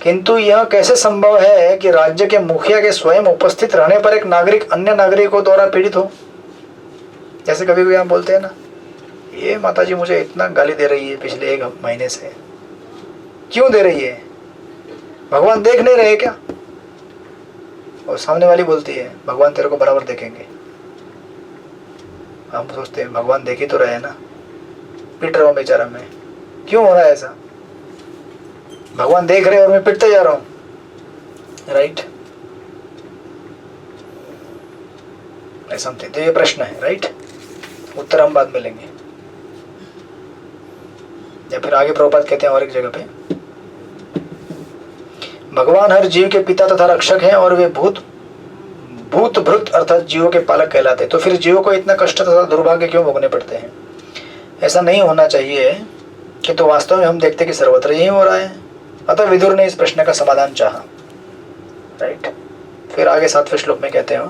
किंतु यह कैसे संभव है कि राज्य के मुखिया के स्वयं उपस्थित रहने पर एक नागरिक अन्य नागरिकों द्वारा पीड़ित हो? जैसे कभी कभी आप बोलते हैं ना, ये माताजी मुझे इतना गाली दे रही है पिछले 1 महीने से, क्यों दे रही है? भगवान देख नहीं रहे क्या? और सामने वाली बोलती है भगवान तेरे को बराबर देखेंगे। हम सोचते हैं भगवान देख ही तो रहे हैं ना, पिट रहा हूं बेचारा मैं, क्यों हो रहा है ऐसा? भगवान देख रहे और मैं पिटते जा रहा हूं। राइट। ऐसा तो ये प्रश्न है। राइट। उत्तर हम बाद में लेंगे, या फिर आगे प्रभुपाद कहते हैं और एक जगह पे, भगवान हर जीव के पिता तथा रक्षक हैं और वे भूत अर्थात जीवों के पालक कहलाते हैं। तो फिर जीवों को इतना कष्ट तथा दुर्भाग्य क्यों भोगने पड़ते हैं? ऐसा नहीं होना चाहिए कि तो वास्तव में हम देखते कि सर्वत्र यही हो रहा है। अतः विदुर ने इस प्रश्न का समाधान चाहा। राइट। फिर आगे 7वें श्लोक में कहते हैं,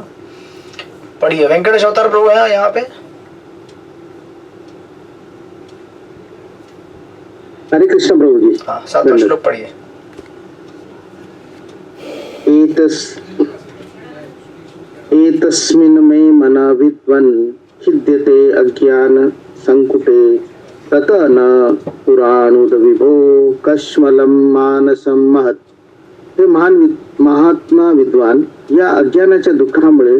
पढ़िए, वेंकटेश अवतार प्रभु है यहाँ पे। हरे कृष्ण प्रभु जी। हाँ, 7वां श्लोक पढ़िए। एतस्मिन् मे मना विद्वन् खिद्यते अज्ञान संकुटे ततः न पुराणोद विभो कश्मलं मानसं महत्। हे महात्मा विद्वान, या अज्ञानाच्या दुःखामुळे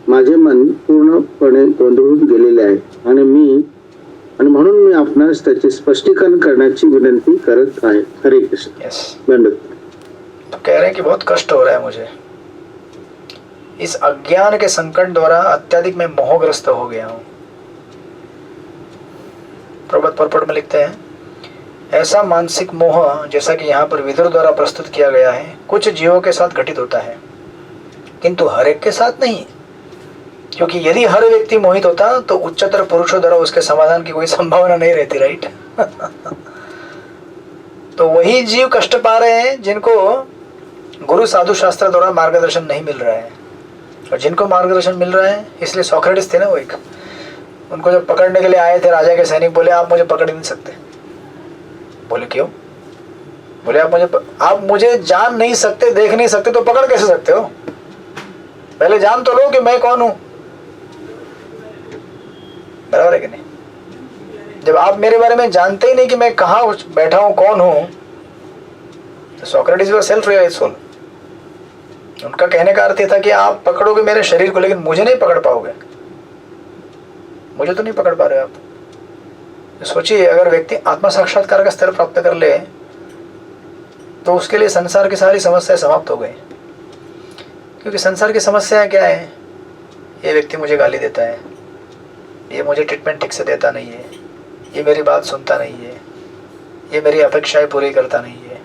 माझे मन पूर्णपणे गोंधळून गेलेले आहे आणि म्हणून मी आपणास त्याचे स्पष्टीकरण करण्याची विनंती करत आहे। हरे कृष्ण। धन्यवाद। तो कह रहे हैं कि बहुत कष्ट हो रहा है मुझे, इस अज्ञान के संकट द्वारा अत्यधिक मैं मोहग्रस्त हो गया हूं। प्रभुपाद परपट में लिखते हैं, ऐसा मानसिक मोह जैसा कि यहाँ पर विदुर द्वारा प्रस्तुत किया गया है कुछ जीवों के साथ घटित होता है, किंतु हर एक के साथ नहीं। क्योंकि यदि हर व्यक्ति मोहित होता तो उच्चतर पुरुषों द्वारा उसके समाधान की कोई संभावना नहीं रहती। राइट। तो वही जीव कष्ट पा रहे हैं जिनको गुरु साधु शास्त्र द्वारा मार्गदर्शन नहीं मिल रहा है, और जिनको मार्गदर्शन मिल रहा है, इसलिए सोक्रेटिस थे ना वो एक, उनको जब पकड़ने के लिए आए थे राजा के सैनिक, बोले आप मुझे पकड़ नहीं सकते। बोले क्यों? बोले आप मुझे जान नहीं सकते, देख नहीं सकते, तो पकड़ कैसे सकते हो? पहले जान तो लो कि मैं कौन हूं। बराबर है कि नहीं? जब आप मेरे बारे में जानते ही नहीं कि मैं कहाँ बैठा हूं, कौन हूं, तो Socrates was self realized soul. उनका कहने का अर्थ ये था कि आप पकड़ोगे मेरे शरीर को, लेकिन मुझे नहीं पकड़ पाओगे। मुझे तो नहीं पकड़ पा रहे आप। तो सोचिए, अगर व्यक्ति आत्मा साक्षात्कार का स्तर प्राप्त कर ले तो उसके लिए संसार की सारी समस्याएं समाप्त हो गई। क्योंकि संसार की समस्याएं क्या है? ये व्यक्ति मुझे गाली देता है, ये मुझे ट्रीटमेंट ठीक से देता नहीं है, ये मेरी बात सुनता नहीं है, ये मेरी अपेक्षाएं पूरी करता नहीं है,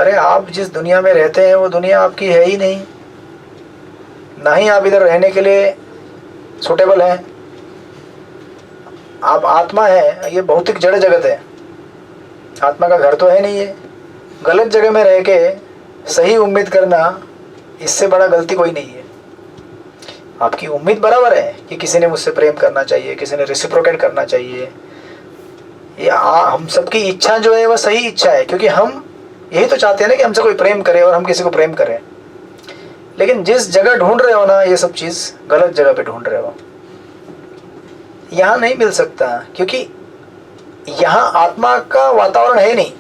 अरे आप जिस दुनिया में रहते हैं वो दुनिया आपकी है ही नहीं, ना ही आप इधर रहने के लिए सुटेबल हैं। आप आत्मा है, ये भौतिक जड़ जगत है, आत्मा का घर तो है नहीं है। गलत जगह में रह के सही उम्मीद करना, इससे बड़ा गलती कोई नहीं है। आपकी उम्मीद बराबर है कि किसी ने मुझसे प्रेम करना चाहिए, किसी ने रेसिप्रोकेट करना चाहिए। ये हम सबकी इच्छा जो है वह सही इच्छा है, क्योंकि हम यही तो चाहते हैं ना कि हमसे कोई प्रेम करे और हम किसी को प्रेम करें। लेकिन जिस जगह ढूंढ रहे हो ना, ये सब चीज़ गलत जगह पे ढूंढ रहे हो। यहाँ नहीं मिल सकता, क्योंकि यहाँ आत्मा का वातावरण है नहीं,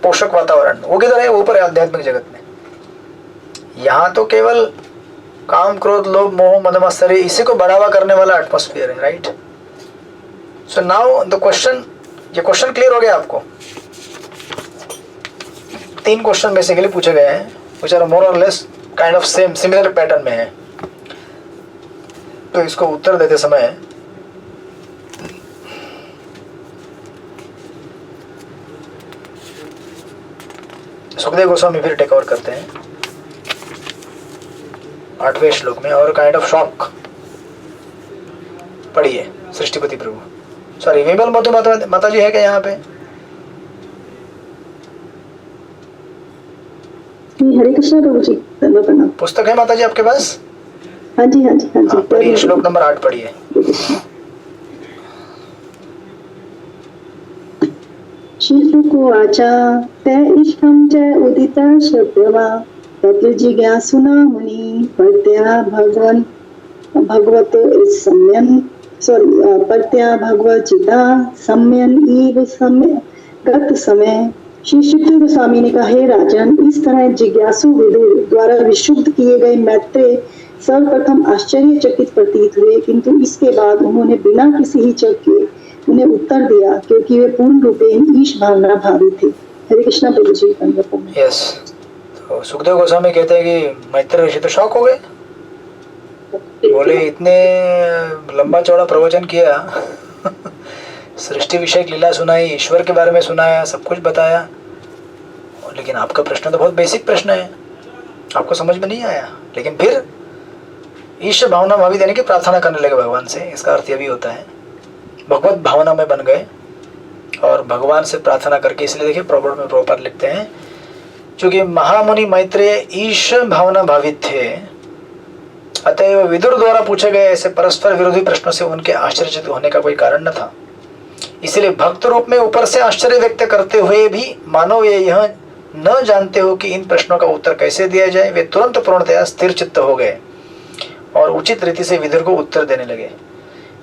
पोषक वातावरण। वो किधर है? ऊपर है आध्यात्मिक जगत में। यहाँ तो केवल काम, क्रोध, लोभ, मोह, मद मत्सरी, इसी को बढ़ावा करने वाला एटमॉस्फेयर है, right. So now the question, ये क्वेश्चन क्लियर हो गया आपको? 3 क्वेश्चन बेसिकली पूछे गए हैं, विच आर मोर और less kind of same similar pattern में है। तो इसको उत्तर देते समय सुखदेव गोस्वामी फिर टेक ओवर करते हैं 8वें श्लोक में, और काइंड ऑफ शॉक पढ़िए। सृष्टिपति प्रभु, सॉरी विमल मधु माता जी है क्या यहाँ पे? हरे कृष्णा प्रभु जी, प्रणाम। पुस्तक है माता जी आपके पास? हाँ जी, हाँ जी, हाँ जी। पढ़िए, श्लोक नंबर 8 पढ़िए। श्रीशुकुवाच ते इष्टं च उदिता श्रुत्वा तत्र जिज्ञासुना मुनि प्रत्या भगवचिता सम्यन इव गत समय। श्री सुखदेव गोस्वामी ने कहा, हे राजन, इस तरह जिज्ञासु विदुर द्वारा विशुद्ध किए गए मैत्रेय सर्वप्रथम आश्चर्यचकित प्रतीत हुए, किंतु इसके बाद उन्होंने बिना किसी हिचक के उन्हें उत्तर दिया, क्योंकि वे पूर्ण रूपे ईश भावना भावी थे। हरे कृष्णा प्रभु जी। यस, तो सुखदेव गोस्वामी कहते हैं कि मैत्रेय ऋषि तो शॉक हो गए, बोले इतने लंबा चौड़ा प्रवचन किया सृष्टि विषयक लीला सुनाई, ईश्वर के बारे में सुनाया, सब कुछ बताया, लेकिन आपका प्रश्न तो बहुत बेसिक प्रश्न है, आपको समझ में नहीं आया। लेकिन फिर ईश्वर भावना भावी देने की प्रार्थना करने लगे भगवान से। इसका अर्थ यह भी होता है भगवत भावना में बन गए और भगवान से प्रार्थना करके। इसलिए देखिए प्रॉपर में प्रॉपर लिखते हैं, क्योंकि महामुनि मैत्रेय ईश्वर भावना भावित थे, अतएव विदुर द्वारा पूछे गए ऐसे परस्पर विरोधी प्रश्नों से उनके आश्चर्यचकित होने का कोई कारण न था। इसलिए भक्त रूप में ऊपर से आश्चर्य व्यक्त करते हुए भी मानव ये यह न जानते हो कि इन प्रश्नों का उत्तर कैसे दिया जाए, वे तुरंत पूर्णतया स्थिर चित्त हो गए और उचित रीति से विदुर को उत्तर देने लगे।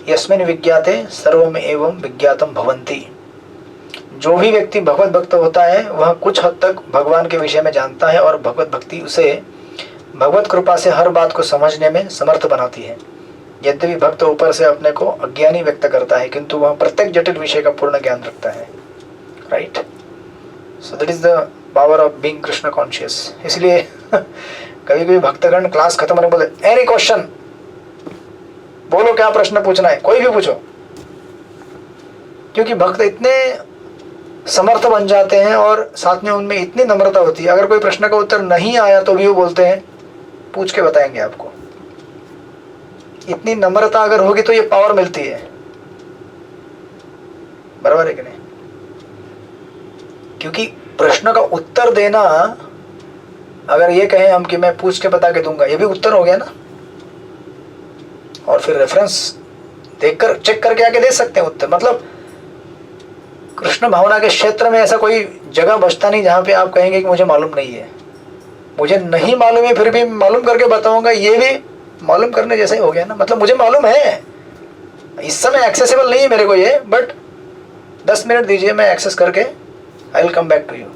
यस्मिन् विज्ञाते सर्वम एवं विज्ञातम भवन्ति। जो भी व्यक्ति भगवत भक्त होता है वह कुछ हद तक भगवान के विषय में जानता है, और भगवत भक्ति उसे भगवत कृपा से हर बात को समझने में समर्थ बनाती है। यद्यपि भक्त ऊपर से अपने को अज्ञानी व्यक्त करता है, किंतु वह प्रत्येक जटिल विषय का पूर्ण ज्ञान रखता है, right. So that is the power of being Krishna conscious. इसलिए कभी कभी भक्तगण क्लास खत्म होने बोले, एनी क्वेश्चन, बोलो क्या प्रश्न पूछना है, कोई भी पूछो, क्योंकि भक्त इतने समर्थ बन जाते हैं और साथ में उनमें इतनी नम्रता होती है। अगर कोई प्रश्न का उत्तर नहीं आया तो भी वो बोलते हैं पूछ के बताएंगे आपको। इतनी नम्रता अगर होगी तो ये पावर मिलती है, बराबर है कि नहीं? क्योंकि प्रश्न का उत्तर देना, अगर ये कहें हम कि मैं पूछ के बता के दूंगा, ये भी उत्तर हो गया ना। और फिर रेफरेंस देखकर चेक करके आके दे सकते हैं उत्तर। मतलब कृष्ण भावना के क्षेत्र में ऐसा कोई जगह बचता नहीं जहां पे आप कहेंगे कि मुझे मालूम नहीं है, मुझे नहीं मालूम है, फिर भी मालूम करके बताऊंगा, ये भी मालूम करने जैसा ही हो गया ना। मतलब मुझे मालूम है, इस समय एक्सेसिबल नहीं है मेरे को ये, बट 10 मिनट दीजिए, मैं एक्सेस करके I will come back to you.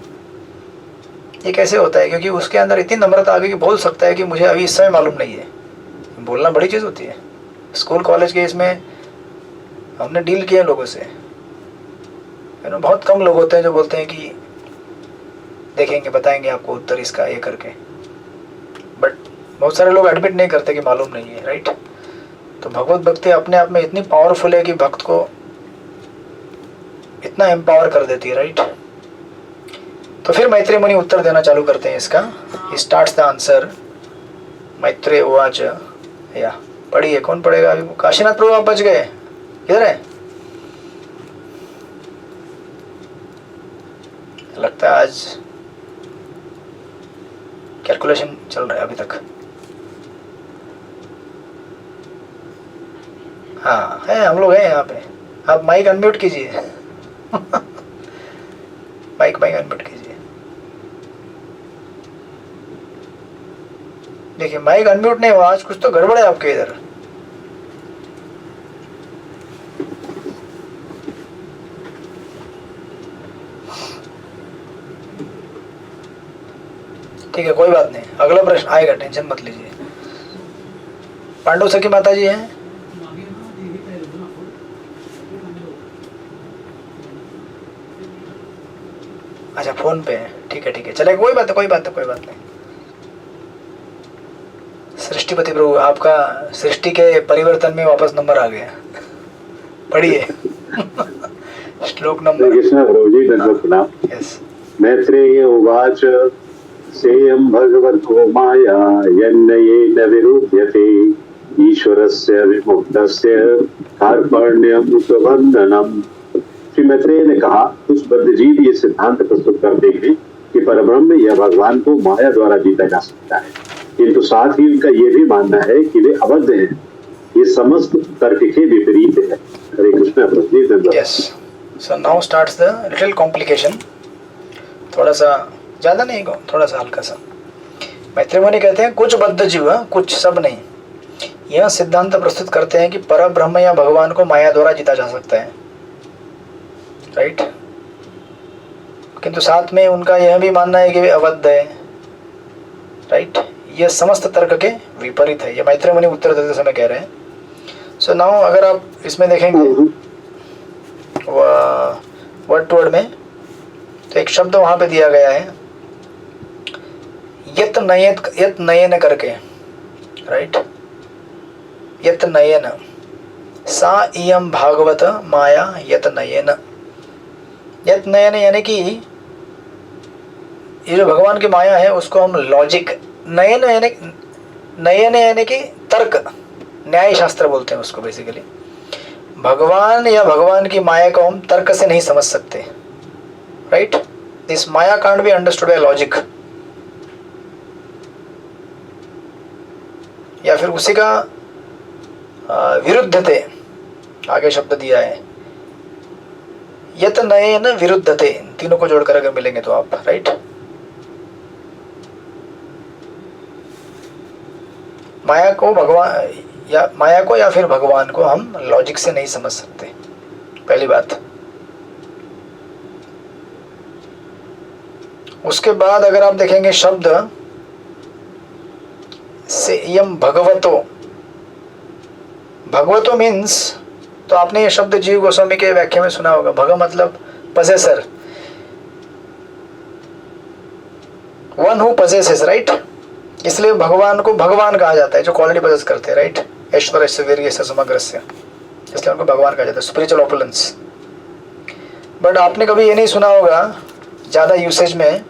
ये कैसे होता है? क्योंकि उसके अंदर इतनी नम्रता आ गई कि बोल सकता है कि मुझे अभी इस समय मालूम नहीं है। बोलना बड़ी चीज़ होती है। स्कूल कॉलेज के इसमें हमने डील किया लोगों से, बहुत कम लोग होते हैं जो बोलते हैं कि देखेंगे, बताएंगे आपको उत्तर इसका, ये करके। बट बहुत सारे लोग एडमिट नहीं करते कि मालूम नहीं है, राइट। तो भगवत भक्ति अपने आप में इतनी पावरफुल है कि भक्त को इतना एम्पावर कर देती है, राइट। तो फिर मैत्रेय मुनि उत्तर देना चालू करते हैं इसका। He starts the answer. Maitreya उवाच, या पढ़िए, कौन पढ़ेगा अभी? काशीनाथ प्रभु आप बच गए, किधर है? लगता है आज कैलकुलेशन चल रहा है अभी तक। हाँ है, हम लोग हैं यहाँ पे। आप माइक अनम्यूट कीजिए। माइक अनम्यूट कीजिए। देखिए माइक अनम्यूट नहीं हुआ, आज कुछ तो गड़बड़ है आपके इधर। ठीक है, कोई बात नहीं, अगला प्रश्न आएगा, टेंशन मत लीजिए। पांडु सखी माता जी हैं? अच्छा फोन पे है, ठीक है चले, कोई बात नहीं। सृष्टिपति प्रभु, आपका सृष्टि के परिवर्तन में वापस नंबर आ गया। पढ़िए। श्लोक नंबर। कृष्ण प्रभु जी दंडवत प्रणाम। यस। मैत्रेय उवाच सेयं भगवतो माया यन्नयेन विरुध्यते ईश्वरस्य विमुक्तस्य कार्पण्यं स्वबन्धनम्। श्री मैत्रेय ने कहा, कुछ बद्धजीव ये सिद्धांत प्रस्तुत करते हैं कि परब्रह्म या भगवान को माया द्वारा जीता जा सकता है, किंतु साथ ही उनका ये भी मानना है कि वे अबद्ध हैं। ये समस्त तर्क के विपरीत है। Hare Krishna Prabhu ji. Yes, so now starts the little complication. थोड़ा सा, ज़्यादा नहीं, थोड़ा सा हल्का सा। मैत्रेय मुनि कहते हैं कुछ बद्ध जीव, कुछ, सब नहीं, यह सिद्धांत प्रस्तुत करते हैं कि परब्रह्म या भगवान को माया द्वारा जीता जा सकता है, राइट। किंतु साथ में उनका यह भी मानना है कि वे अबद्ध है, राइट। यह समस्त तर्क के विपरीत है। यह मैत्रेय मुनि उत्तर देते समय कह रहे हैं। सो नाउ अगर आप इसमें देखेंगे वर्ड टू वर्ड में, तो एक शब्द वहां पे दिया गया है यत नयन करके, राइट। यत नयन सा इयं भागवत माया यत नयन। यत नयन यानी कि ये जो भगवान की माया है उसको हम लॉजिक, नयन यानी कि तर्क, न्याय शास्त्र बोलते हैं उसको बेसिकली। भगवान या भगवान की माया को हम तर्क से नहीं समझ सकते, right. This Maya can't be understood by logic. या फिर उसी का विरुद्धते, आगे शब्द दिया है यत नयन विरुद्धते, तीनों को जोड़कर अगर मिलेंगे तो आप, राइट। माया को या फिर भगवान को हम लॉजिक से नहीं समझ सकते, पहली बात। उसके बाद अगर आप देखेंगे शब्द से यम भगवतो मीन्स, तो आपने ये शब्द जीव गोस्वामी के व्याख्या में सुना होगा। भग मतलब possessor, one who possesses, right. इसलिए भगवान को भगवान कहा जाता है जो क्वालिटी पजेस करते हैं, राइट। ऐश्वर्य वीर्य समग्रस्य, इसलिए उनको भगवान कहा जाता है, स्पिरिचुअल ऑपुलेंस। बट आपने कभी ये नहीं सुना होगा ज्यादा यूसेज में,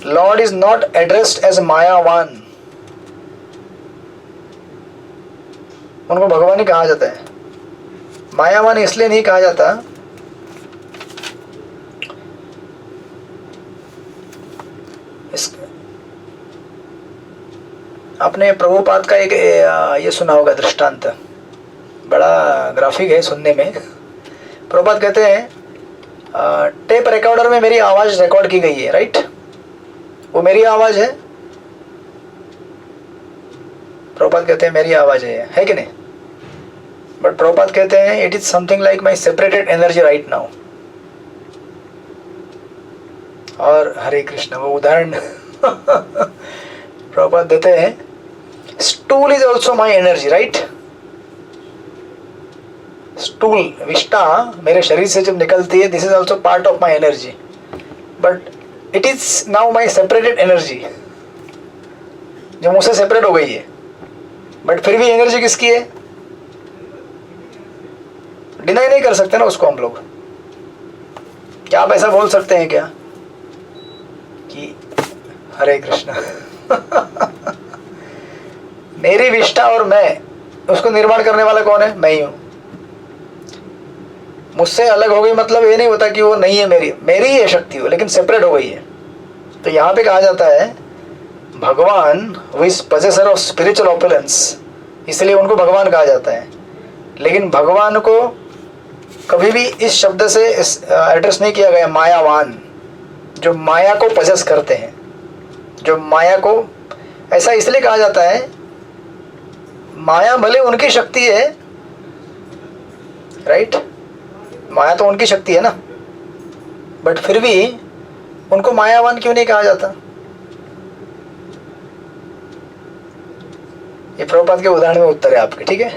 Lord is not addressed as मायावान, उनको भगवान ही कहा जाता है। मायावान इसलिए नहीं कहा जाता, आपने प्रभुपाद का एक ये सुना होगा दृष्टांत, बड़ा ग्राफिक है सुनने में। प्रभुपाद कहते हैं टेप रिकॉर्डर में मेरी आवाज रिकॉर्ड की गई है, राइट। वो मेरी आवाज है, प्रभुपाद कहते हैं मेरी आवाज है कि नहीं। बट प्रभुपाद कहते हैं it is something like my separated energy right now. और हरे कृष्ण, वो उदाहरण प्रभुपाद देते हैं, stool is also my energy, right. Stool, विष्टा मेरे शरीर से जब निकलती है, this is also part of my energy, but it is now my separated energy, जो मुझसे सेपरेट हो गई है। बट फिर भी एनर्जी किसकी है, डिनाई नहीं कर सकते ना उसको हम लोग। क्या आप ऐसा बोल सकते हैं क्या कि हरे कृष्ण मेरी विष्ठा और मैं, उसको निर्माण करने वाला कौन है? मैं ही हूं। मुझसे अलग हो गई मतलब ये नहीं होता कि वो नहीं है, मेरी ही है शक्ति हो, लेकिन सेपरेट हो गई है। तो यहाँ पे कहा जाता है भगवान who is possessor of spiritual opulence, इसलिए उनको भगवान कहा जाता है। लेकिन भगवान को कभी भी इस शब्द से एड्रेस नहीं किया गया मायावान, जो माया को पजेस करते हैं, जो माया को, ऐसा इसलिए कहा जाता है माया भले उनकी शक्ति है, राइट, माया तो उनकी शक्ति है ना, बट फिर भी उनको मायावान क्यों नहीं कहा जाता? ये प्रभुपाद के उदाहरण में उत्तर है आपके, ठीक है।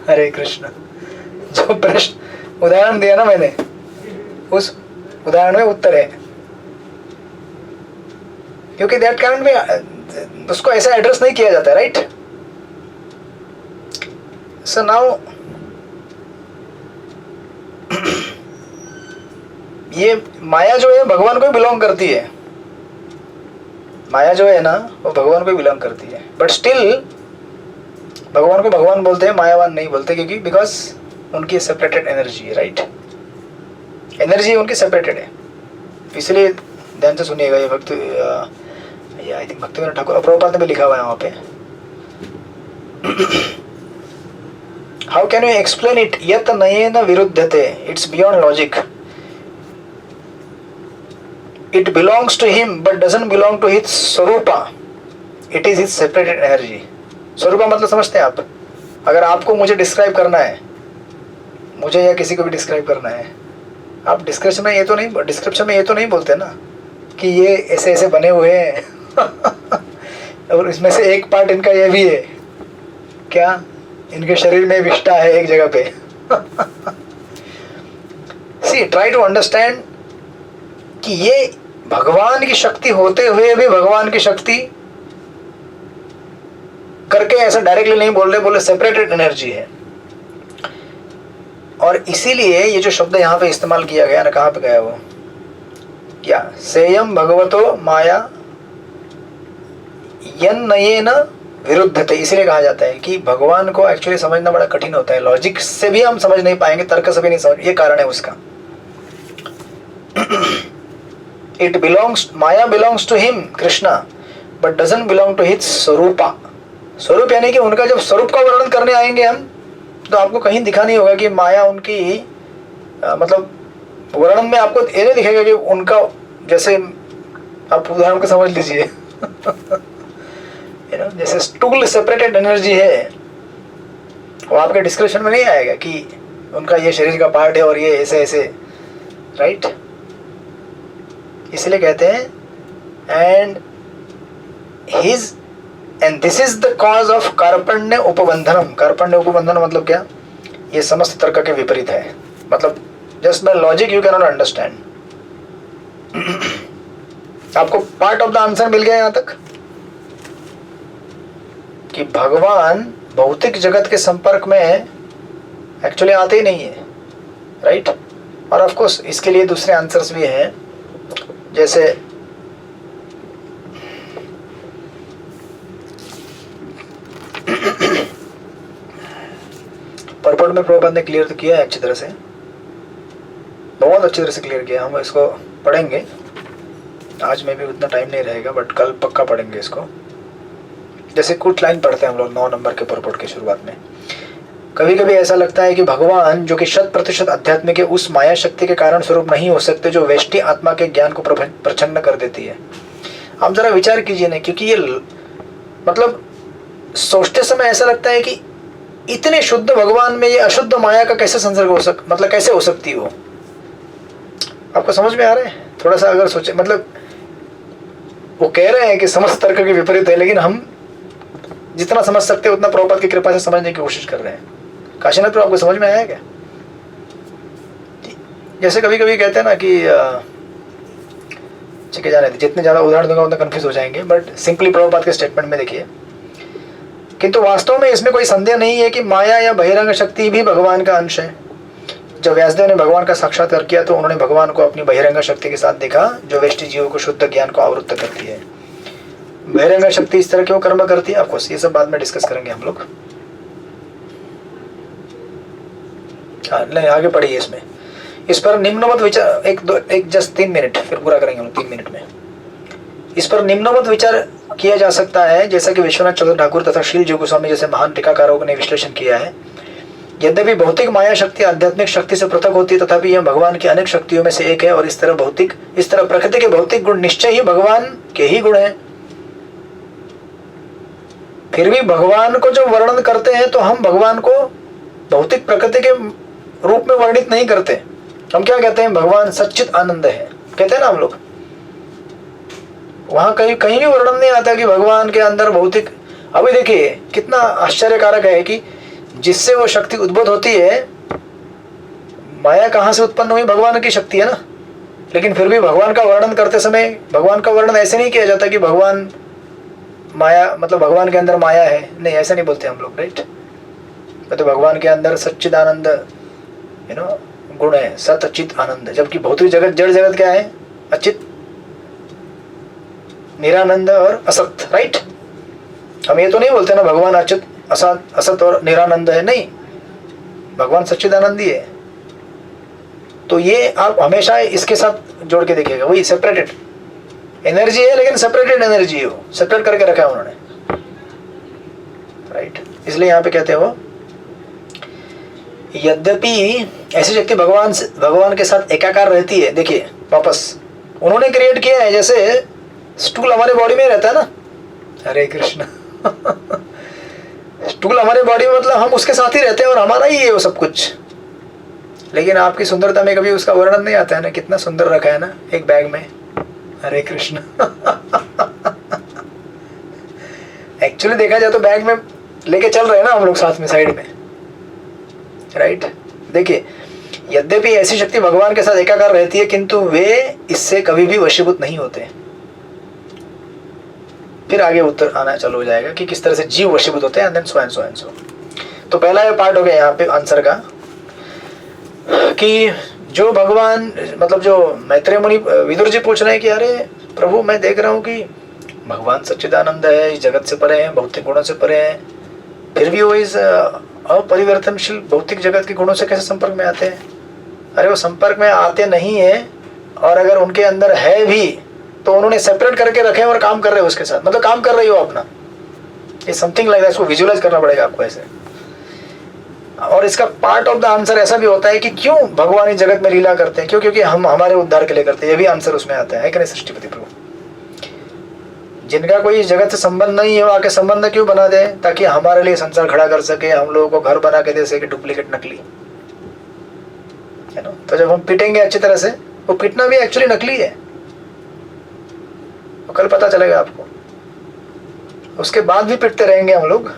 हरे कृष्ण। जो प्रश्न उदाहरण दिया ना मैंने, उस उदाहरण में उत्तर है, क्योंकि दैट कारण में उसको ऐसा एड्रेस नहीं किया जाता, राइट। सो नाउ ये माया जो है भगवान को ही बिलोंग करती है, माया जो है ना वो भगवान को ही बिलोंग करती है, बट स्टिल भगवान को भगवान बोलते हैं, मायावान नहीं बोलते, क्योंकि बिकॉज उनकी सेपरेटेड एनर्जी है, राइट, एनर्जी उनकी सेपरेटेड है। इसलिए ध्यान से सुनिएगा, ये भक्ति, ये आई थिंक भक्ति विनोद ठाकुर प्रभुपाद ने भी लिखा हुआ है वहाँ पे। How can you explain it यत नयेन विरुद्धते, it's beyond logic, it belongs to him but doesn't belong to his Swarupa, it is his separated energy। स्वरूपा मतलब समझते हैं आप? अगर आपको मुझे डिस्क्राइब करना है, मुझे या किसी को भी डिस्क्राइब करना है, आप डिस्क्रिप्शन में ये तो नहीं बोलते ना कि ये ऐसे ऐसे बने हुए हैं और इसमें से एक पार्ट इनका ये भी है, क्या इनके शरीर में विष्ठा है एक जगह पे। सी ट्राई टू अंडरस्टैंड कि ये भगवान की शक्ति होते हुए भी भगवान की शक्ति करके ऐसा डायरेक्टली नहीं बोल रहे, बोले सेपरेटेड एनर्जी है। और इसीलिए ये जो शब्द यहाँ पे इस्तेमाल किया गया ना, कहाँ पे गया वो, क्या सेयम भगवतो माया यन नयेन विरुद्धते, इसीलिए कहा जाता है कि भगवान को एक्चुअली समझना बड़ा कठिन होता है, लॉजिक से भी हम समझ नहीं पाएंगे, तर्क से भी नहीं समझ, ये कारण है उसका। It belongs, Maya belongs to him, Krishna, but doesn't belong to his स्वरूपा। स्वरूप यानी कि उनका जब स्वरूप का वर्णन करने आएंगे हम, तो आपको कहीं दिखा नहीं होगा कि माया उनकी मतलब वर्णन में आपको ये नहीं दिखेगा कि उनका, जैसे आप उदाहरण को समझ लीजिए जैसे स्टूल सेपरेटेड एनर्जी है, वो आपके डिस्क्रिप्शन में नहीं आएगा कि उनका ये शरीर का पार्ट है और ये ऐसे ऐसे, राइट। इसलिए कहते हैं and this is the cause of कार्पण्य उपबंधनम। कार्पण्य उपबंधन मतलब क्या? ये समस्त तर्क के विपरीत है, मतलब just by logic you can not understand. आपको पार्ट ऑफ द आंसर मिल गया यहां तक कि भगवान भौतिक जगत के संपर्क में एक्चुअली आते ही नहीं है, राइट। और ऑफ कोर्स इसके लिए दूसरे आंसर्स भी हैं, जैसे पर्पट में प्रभुपाद ने क्लियर तो किया है अच्छी तरह से, बहुत अच्छी तरह से क्लियर किया। हम इसको पढ़ेंगे, आज में भी उतना टाइम नहीं रहेगा, बट कल पक्का पढ़ेंगे इसको। जैसे कुछ लाइन पढ़ते हैं हम लोग 9 नंबर के पर्पट के शुरुआत में। कभी कभी ऐसा लगता है कि भगवान जो कि 100% अध्यात्म के उस माया शक्ति के कारण स्वरूप नहीं हो सकते जो वेष्टि आत्मा के ज्ञान को प्रच्छन्न कर देती है। आप जरा विचार कीजिए ना, क्योंकि ये मतलब सोचते समय ऐसा लगता है कि इतने शुद्ध भगवान में ये अशुद्ध माया का कैसे संसर्ग हो मतलब कैसे हो सकती हो। आपको समझ में आ रहा है? थोड़ा सा अगर सोचे, मतलब वो कह रहे हैं कि समस्त तर्क के विपरीत है, लेकिन हम जितना समझ सकते हैं उतना प्रभुपाद की कृपा से समझने की कोशिश कर रहे हैं। काशीनाथ तो आपको समझ में आया क्या? जैसे कभी कभी कहते हैं ना कि ठीक है, जाने दीजिए, जितने ज़्यादा उदाहरण दूंगा उतना कंफ्यूज हो जाएंगे, बट सिंपली प्रभुपाद के स्टेटमेंट में देखिए। किंतु वास्तव में इसमें कोई संदेह नहीं है कि माया या बहिरंग शक्ति भी भगवान का अंश है। जब व्यासदेव ने भगवान का साक्षात्कार किया तो उन्होंने भगवान को अपनी बहिरंग शक्ति के साथ देखा जो व्यष्टि जीवों को शुद्ध ज्ञान को आवृत्त करती है। बहिरंग शक्ति इस तरह क्यों कर्म करती है, ऑफकोर्स ये सब बाद में डिस्कस करेंगे हम लोग। नहीं आगे पढ़िए इसमें, इस पर निम्नवत विचार एक जस्ट 3 मिनट फिर पूरा करेंगे हम 3 मिनट में। इस पर निम्नवत विचार किया जा सकता है जैसा कि विश्वनाथ चंद्र ठाकुर तथा श्रील जी गोस्वामी जैसे महान टीकाकारों ने विश्लेषण किया है। यद्यपि भौतिक माया शक्ति आध्यात्मिक शक्ति से पृथक होती है तथापि यह भगवान की अनेक शक्तियों में से एक है और इस तरह प्रकृति के भौतिक गुण निश्चय ही भगवान के ही गुण हैं। फिर भी भगवान को जब वर्णन करते हैं तो हम भगवान को भौतिक प्रकृति के रूप में वर्णित नहीं करते। हम क्या कहते हैं, भगवान सच्चित आनंद है कहते हैं ना हम लोग। वहां कहीं भी वर्णन नहीं आता कि भगवान के अंदर भौतिक। अभी देखिए कितना आश्चर्यकारक है कि जिससे वो शक्ति उद्भूत होती है, माया कहां से उत्पन्न हुई, भगवान की शक्ति है ना। लेकिन फिर भी भगवान का वर्णन करते समय भगवान का वर्णन ऐसे नहीं किया जाता कि भगवान माया मतलब भगवान के अंदर माया है, नहीं ऐसा नहीं बोलते हम लोग, राइट। तो भगवान के अंदर सच्चिदानंद गुण है, सत चित आनंद। जबकि भौतिक जगत जड़ जगत क्या है, अचित निरानंद और असत, राइट। हम ये तो नहीं बोलते ना भगवान अचित असत और निरानंद है, नहीं, भगवान सच्चिदानंदी है। तो ये आप हमेशा इसके साथ जोड़ के देखिएगा, वही सेपरेटेड एनर्जी है लेकिन सेपरेटेड एनर्जी है, वो सेपरेट करके रखा है उन्होंने, राइट। इसलिए यहाँ पे कहते हो यद्यपि ऐसी शक्ति भगवान के साथ एकाकार रहती है। देखिए वापस उन्होंने क्रिएट किया है, जैसे स्टूल हमारे बॉडी में रहता है ना, हरे कृष्ण स्टूल हमारे बॉडी में मतलब हम उसके साथ ही रहते हैं और हमारा ही है वो सब कुछ। लेकिन आपकी सुंदरता में कभी उसका वर्णन नहीं आता है ना, कितना सुंदर रखा है ना एक बैग में, हरे कृष्ण एक्चुअली देखा जाए तो बैग में लेके चल रहे हैं ना हम लोग साथ में साइड में, राइट। देखिए यद्यपि ऐसी शक्ति भगवान के साथ एकाकार रहती है किंतु वे इससे कभी भी वशीभूत नहीं होते। फिर आगे उत्तर आना चालू हो जाएगा कि किस तरह से जीव वशीभूत होते हैं, and then so and so and so. तो पहला ये पार्ट हो गया यहाँ पे आंसर का कि जो भगवान मतलब जो मैत्रेय मुनि विदुर जी पूछ रहे हैं कि अरे प्रभु मैं देख रहा हूँ कि भगवान सच्चिदानंद है, इस जगत से परे हैं, भौतिक गुणों से परे हैं, फिर भी वो इस अपरिवर्तनशील भौतिक जगत के गुणों से कैसे संपर्क में आते हैं। अरे वो संपर्क में आते नहीं है, और अगर उनके अंदर है भी तो उन्होंने सेपरेट करके रखे और काम कर रहे हो उसके साथ, मतलब काम कर रही हो अपना, ये समथिंग लाइक दैट। इसको विजुअलाइज करना पड़ेगा आपको ऐसे। और इसका पार्ट ऑफ द आंसर ऐसा भी होता है कि क्यों भगवान इस जगत में लीला करते हैं, क्यों, क्योंकि हम हमारे उद्धार के लिए करते हैं, ये भी आंसर उसमें आता है कि नहीं सृष्टिपति प्रभु। जिनका कोई इस जगत से संबंध नहीं है वो आके संबंध क्यों बना दे, ताकि हमारे लिए संसार खड़ा कर सके, हम लोगों को घर बना के दे सके डुप्लीकेट नकली, है ना। तो जब हम पिटेंगे अच्छी तरह से, वो पिटना भी एक्चुअली नकली है, तो कल पता चलेगा आपको। उसके बाद भी पिटते रहेंगे हम लोग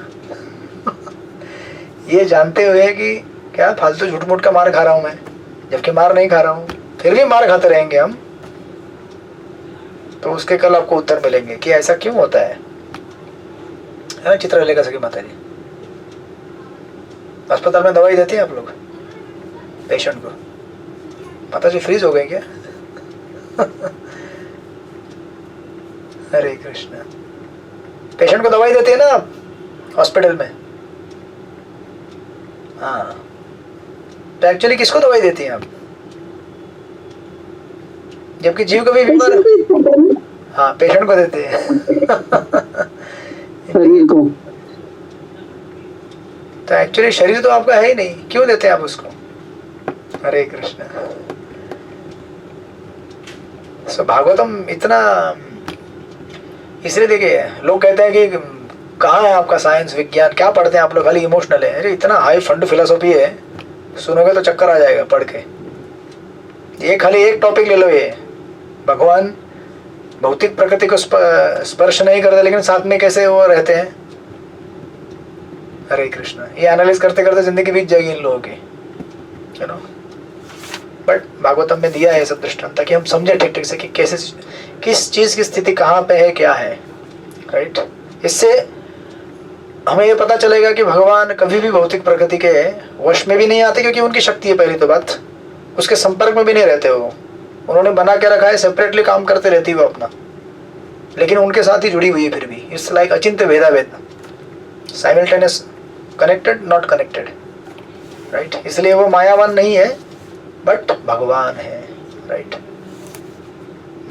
ये जानते हुए कि क्या फालतू झूठ मूठ का मार खा रहा हूं मैं, जबकि मार नहीं खा रहा हूं, फिर भी मार खाते रहेंगे हम। तो उसके कल आपको उत्तर मिलेंगे कि ऐसा क्यों होता है ना। चित्र लेकर सके माता जी अस्पताल में दवाई देते हैं आप लोग पेशेंट को, माता जी फ्रीज हो गए क्या हरे कृष्ण। पेशेंट को दवाई देते हैं ना आप हॉस्पिटल में, हाँ, तो एक्चुअली किसको दवाई देती हैं आप, जबकि जीव कभी बीमार, हाँ पेशेंट को देते हैं शरीर को। तो एक्चुअली शरीर तो आपका है ही नहीं, क्यों देते हैं आप उसको। हरे कृष्ण। सो भागवतम इतना, इसलिए देखिए लोग कहते हैं कि कहाँ है आपका साइंस विज्ञान, क्या पढ़ते हैं आप लोग, खाली इमोशनल है। अरे इतना हाई फंड फिलोसॉफी है, सुनोगे तो चक्कर आ जाएगा पढ़ के। ये खाली एक टॉपिक ले लो, ये भगवान भौतिक प्रकृति को स्पर्श नहीं करते लेकिन साथ में कैसे वो रहते हैं। हरे कृष्ण। ये एनालाइज करते करते जिंदगी बीत जाएगी इन लोगों की, यू नो। बट भागवतम में दिया है सब दृष्टांत ताकि हम समझे ठीक ठीक से कि कैसे किस चीज की स्थिति कहाँ पे है, क्या है, राइट। इससे हमें ये पता चलेगा कि भगवान कभी भी भौतिक प्रकृति के वश में भी नहीं आते, क्योंकि उनकी शक्ति है पहली तो बात, उसके संपर्क में भी नहीं रहते वो, उन्होंने बना के रखा है, सेपरेटली काम करते रहती है वो अपना, लेकिन उनके साथ ही जुड़ी हुई है फिर भी। इट्स लाइक अचिंत्य भेदाभेद, simultaneous, connected not connected, right. इसलिए वो मायावान नहीं है बट भगवान है, राइट।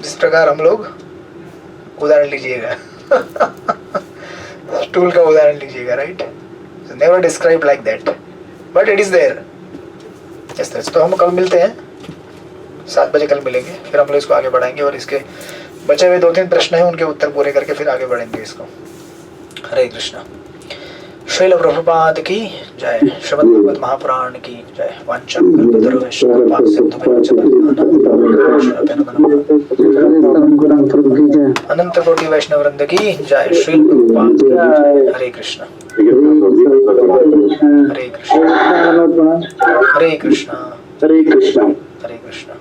जिस प्रकार हम लोग, उदाहरण लीजिएगा स्टूल का उदाहरण लीजिएगा, right, never describe like that but it is there. इस तरह से तो हम कल मिलते हैं, 7 बजे कल मिलेंगे, फिर हम लोग इसको आगे बढ़ाएंगे और इसके बचे हुए 2-3 प्रश्न हैं उनके उत्तर पूरे करके फिर आगे बढ़ेंगे इसको। हरे कृष्णा। श्रील प्रभुपाद की जय, श्रीमद् भागवत महापुराण की जय। अनंत कोटि वैष्णव वृंद की जय। श्रील प्रभुपाद की जय। हरे कृष्णा हरे कृष्णा हरे कृष्णा हरे कृष्णा हरे कृष्णा।